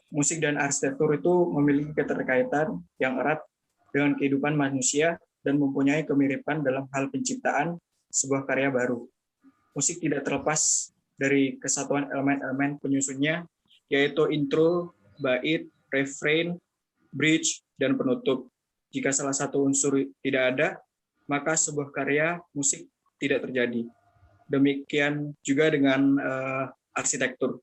musik dan arsitektur itu memiliki keterkaitan yang erat dengan kehidupan manusia dan mempunyai kemiripan dalam hal penciptaan sebuah karya baru. Musik tidak terlepas dari kesatuan elemen-elemen penyusunnya, yaitu intro, bait, refrain, bridge, dan penutup. Jika salah satu unsur tidak ada, maka sebuah karya musik tidak terjadi. Demikian juga dengan arsitektur.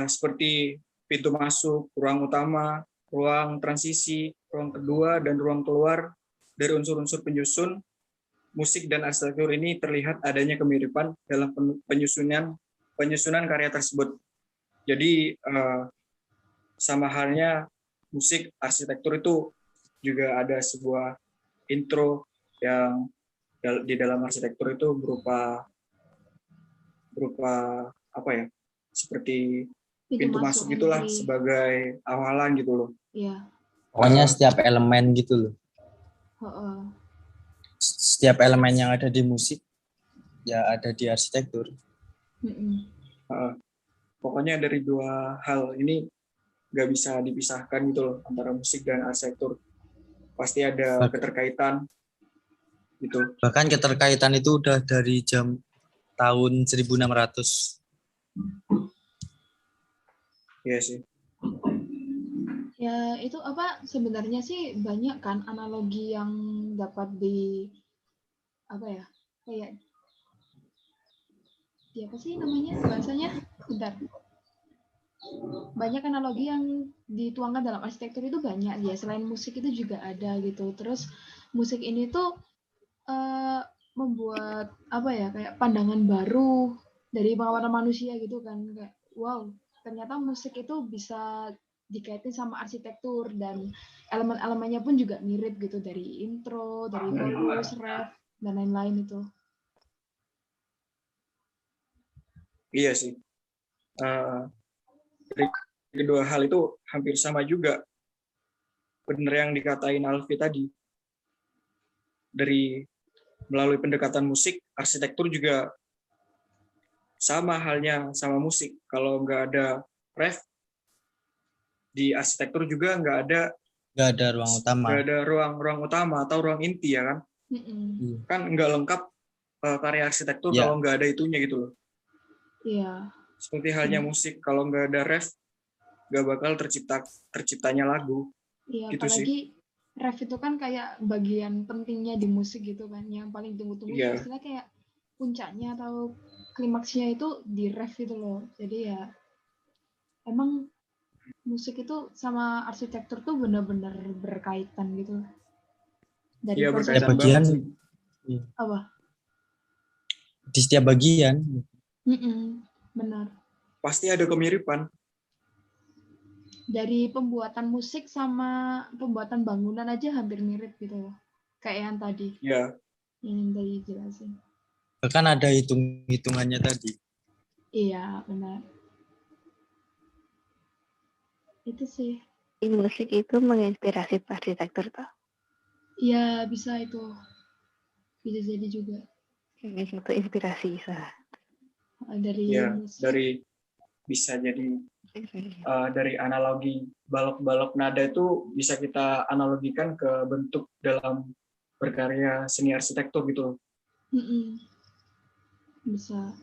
Seperti pintu masuk, ruang utama, ruang transisi, ruang kedua, dan ruang keluar dari unsur-unsur penyusun, musik dan arsitektur ini terlihat adanya kemiripan dalam penyusunan karya tersebut. Jadi sama halnya musik, arsitektur itu juga ada sebuah intro yang di dalam arsitektur itu berupa apa ya? Seperti pintu masuk itulah sebagai awalan gitu loh. Iya. Pokoknya setiap elemen gitu loh. Setiap elemen yang ada di musik ya ada di arsitektur. Pokoknya dari dua hal ini nggak bisa dipisahkan gitu loh, antara musik dan arsitektur. Pasti ada keterkaitan gitu. Bahkan keterkaitan itu udah dari tahun 1600. Iya sih. Ya itu sebenarnya sih banyak kan analogi yang dapat kayak apa sih namanya bahasanya? Bentar. Banyak analogi yang dituangkan dalam arsitektur itu banyak ya, selain musik itu juga ada gitu. Terus musik ini tuh membuat kayak pandangan baru dari para manusia gitu kan, kayak wow, ternyata musik itu bisa dikaitin sama arsitektur dan elemen-elemennya pun juga mirip gitu, dari intro, dari chorus, ref, dan lain-lain itu. Iya sih. Dari kedua hal itu hampir sama juga. Benar yang dikatain Alfi tadi. dari melalui pendekatan musik, arsitektur juga sama halnya sama musik. Kalau nggak ada ref, di arsitektur juga nggak ada ruang utama. ruang utama atau ruang inti ya kan. Kan nggak lengkap karya arsitektur kalau nggak ada itunya gitu loh. Iya. Seperti halnya musik, kalau nggak ada ref nggak bakal terciptanya lagu. Iya, Gitu apalagi ref itu kan kayak bagian pentingnya di musik gitu kan, yang paling tunggu-tunggu istilah kayak puncaknya atau klimaksnya itu di ref itu loh. Jadi ya emang musik itu sama arsitektur tuh benar-benar berkaitan gitu. Dari proses berkaitan bagian apa? Di setiap bagian. Benar. Pasti ada kemiripan. Dari pembuatan musik sama pembuatan bangunan aja hampir mirip gitu loh. Kayak yang tadi. Iya. Yang tadi jelasin. Bahkan ada hitungannya tadi. Iya, benar. Itu sih. Musik itu menginspirasi arsitektur toh? Iya, bisa itu. Bisa jadi juga. Ini satu inspirasi bisa. Dari bisa jadi dari analogi balok-balok nada itu bisa kita analogikan ke bentuk dalam berkarya seni arsitektur gitu. Bisa.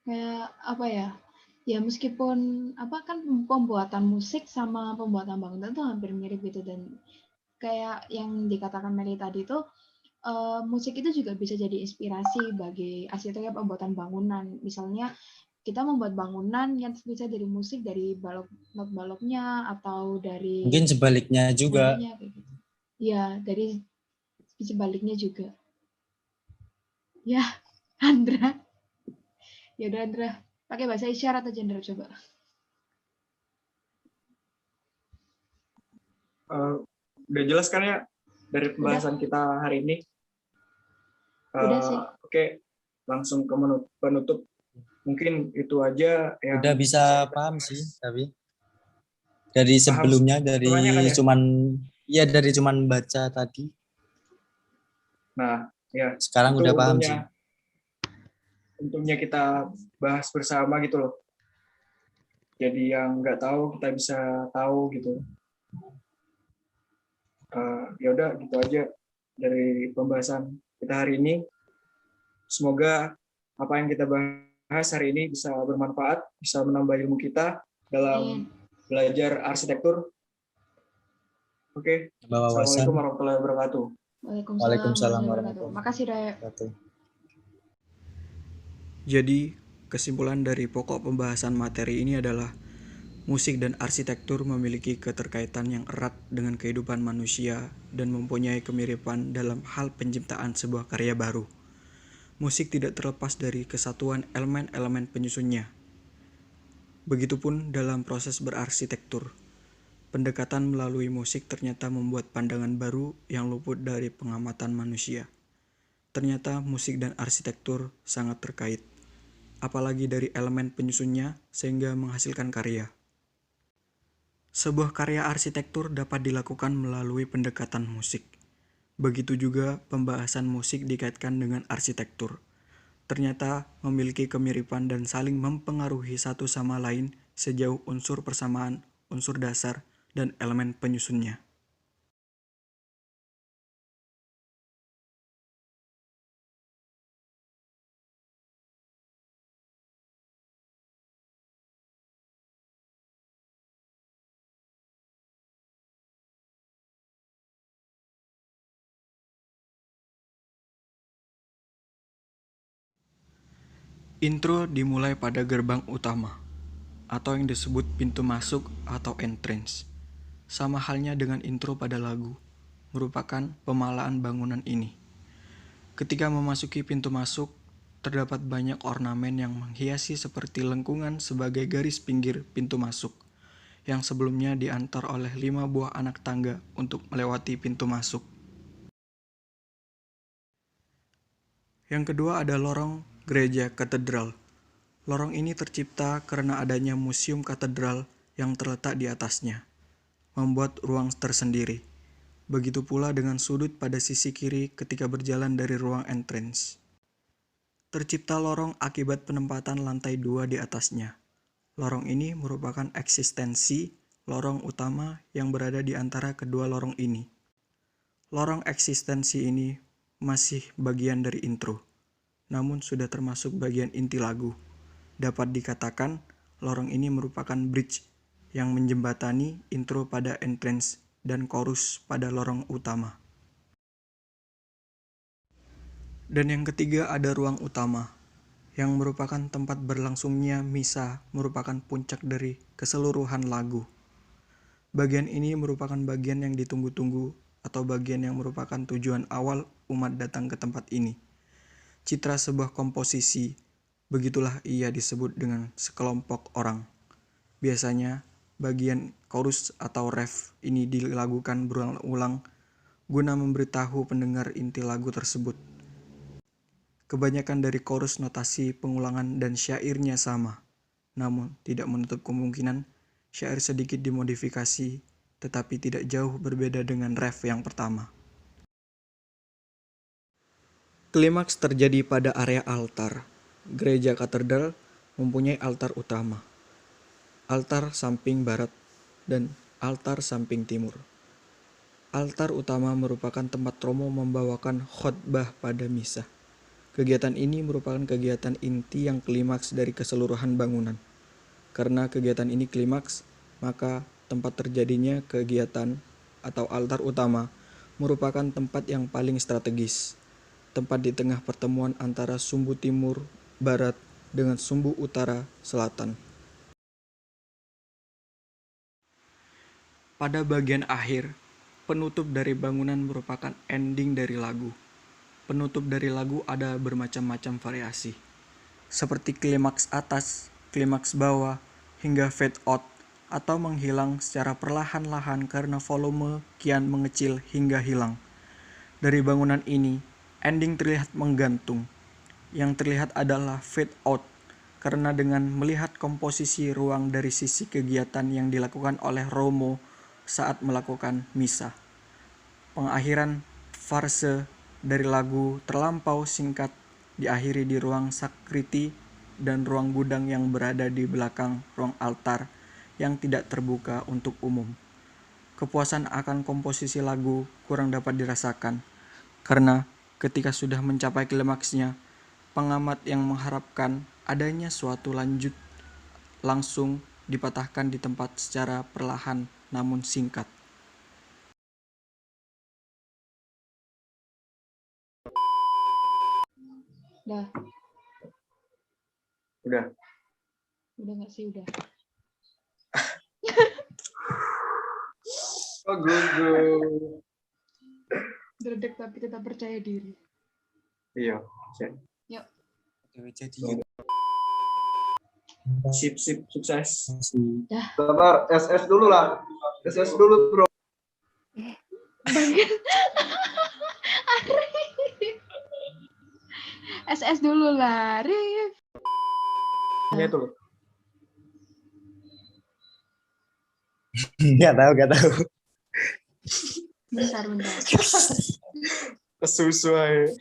Kayak apa ya? Ya meskipun kan pembuatan musik sama pembuatan bangunan tuh hampir mirip gitu, dan kayak yang dikatakan Meli tadi tuh musik itu juga bisa jadi inspirasi bagi arsitektur pembuatan bangunan. Misalnya kita membuat bangunan yang bisa dari musik, dari balok-baloknya atau dari mungkin sebaliknya juga. Ya, dari sebaliknya juga. Ya, Andra. Ya udah Andra, pakai bahasa isyarat aja Andra coba. Udah jelas kan ya dari pembahasan kita hari ini? Udah sih. Oke, langsung ke penutup. Mungkin itu aja yang udah bisa paham sih, tapi dari sebelumnya dari cuman baca tadi. Nah, ya sekarang udah paham sih. Untungnya kita bahas bersama gitu loh. Jadi yang nggak tahu kita bisa tahu gitu. Ya udah gitu aja dari pembahasan kita hari ini. Semoga apa yang kita bahas hari ini bisa bermanfaat, bisa menambah ilmu kita dalam belajar arsitektur. Oke. Assalamualaikum warahmatullahi wabarakatuh. Waalaikumsalam warahmatullahi wabarakatuh. Makasih, Rek. Jadi, kesimpulan dari pokok pembahasan materi ini adalah musik dan arsitektur memiliki keterkaitan yang erat dengan kehidupan manusia dan mempunyai kemiripan dalam hal penciptaan sebuah karya baru. Musik tidak terlepas dari kesatuan elemen-elemen penyusunnya. Begitupun dalam proses berarsitektur. Pendekatan melalui musik ternyata membuat pandangan baru yang luput dari pengamatan manusia. Ternyata musik dan arsitektur sangat terkait, apalagi dari elemen penyusunnya sehingga menghasilkan karya. Sebuah karya arsitektur dapat dilakukan melalui pendekatan musik. Begitu juga pembahasan musik dikaitkan dengan arsitektur. Ternyata memiliki kemiripan dan saling mempengaruhi satu sama lain sejauh unsur persamaan, unsur dasar, dan elemen penyusunnya. Intro dimulai pada gerbang utama, atau yang disebut pintu masuk atau entrance. Sama halnya dengan intro pada lagu, merupakan pemalaan bangunan ini. Ketika memasuki pintu masuk, terdapat banyak ornamen yang menghiasi seperti lengkungan sebagai garis pinggir pintu masuk, yang sebelumnya diantar oleh 5 buah anak tangga untuk melewati pintu masuk. Yang kedua ada lorong gereja katedral. Lorong ini tercipta karena adanya museum katedral yang terletak di atasnya, membuat ruang tersendiri. Begitu pula dengan sudut pada sisi kiri ketika berjalan dari ruang entrance. Tercipta lorong akibat penempatan lantai 2 di atasnya. Lorong ini merupakan eksistensi lorong utama yang berada di antara kedua lorong ini. Lorong eksistensi ini masih bagian dari intro, namun sudah termasuk bagian inti lagu. Dapat dikatakan, lorong ini merupakan bridge yang menjembatani intro pada entrance dan chorus pada lorong utama. Dan yang ketiga ada ruang utama, yang merupakan tempat berlangsungnya misa, merupakan puncak dari keseluruhan lagu. Bagian ini merupakan bagian yang ditunggu-tunggu atau bagian yang merupakan tujuan awal umat datang ke tempat ini. Citra sebuah komposisi, begitulah ia disebut dengan sekelompok orang. Biasanya, bagian chorus atau ref ini dilakukan berulang-ulang guna memberitahu pendengar inti lagu tersebut. Kebanyakan dari chorus notasi pengulangan dan syairnya sama, namun tidak menutup kemungkinan syair sedikit dimodifikasi, tetapi tidak jauh berbeda dengan ref yang pertama. Klimaks terjadi pada area altar. Gereja katedral mempunyai altar utama, altar samping barat, dan altar samping timur. Altar utama merupakan tempat romo membawakan khotbah pada misa. Kegiatan ini merupakan kegiatan inti yang klimaks dari keseluruhan bangunan. Karena kegiatan ini klimaks, maka tempat terjadinya kegiatan atau altar utama merupakan tempat yang paling strategis. Tempat di tengah pertemuan antara sumbu timur, barat, dengan sumbu utara, selatan. Pada bagian akhir, penutup dari bangunan merupakan ending dari lagu. Penutup dari lagu ada bermacam-macam variasi, seperti klimaks atas, klimaks bawah, hingga fade out atau menghilang secara perlahan-lahan karena volume kian mengecil hingga hilang. Dari bangunan ini, ending terlihat menggantung. Yang terlihat adalah fade out, karena dengan melihat komposisi ruang dari sisi kegiatan yang dilakukan oleh Romo saat melakukan misa. Pengakhiran farse dari lagu terlampau singkat diakhiri di ruang sakriti dan ruang gudang yang berada di belakang ruang altar yang tidak terbuka untuk umum. Kepuasan akan komposisi lagu kurang dapat dirasakan, karena ketika sudah mencapai klimaksnya, pengamat yang mengharapkan adanya suatu lanjut langsung dipatahkan di tempat secara perlahan namun singkat. Udah Udah. nggak sih? Udah. Oh, gugu. Dredeg tapi tetap percaya diri. Iya. Yuk. Jadi Sip, sukses. Sabar, SS dulu lah. SS dulu, bro. SS dulu lah, Rif. Ini itu loh. Nggak tahu. Bentar. Kesusu aja.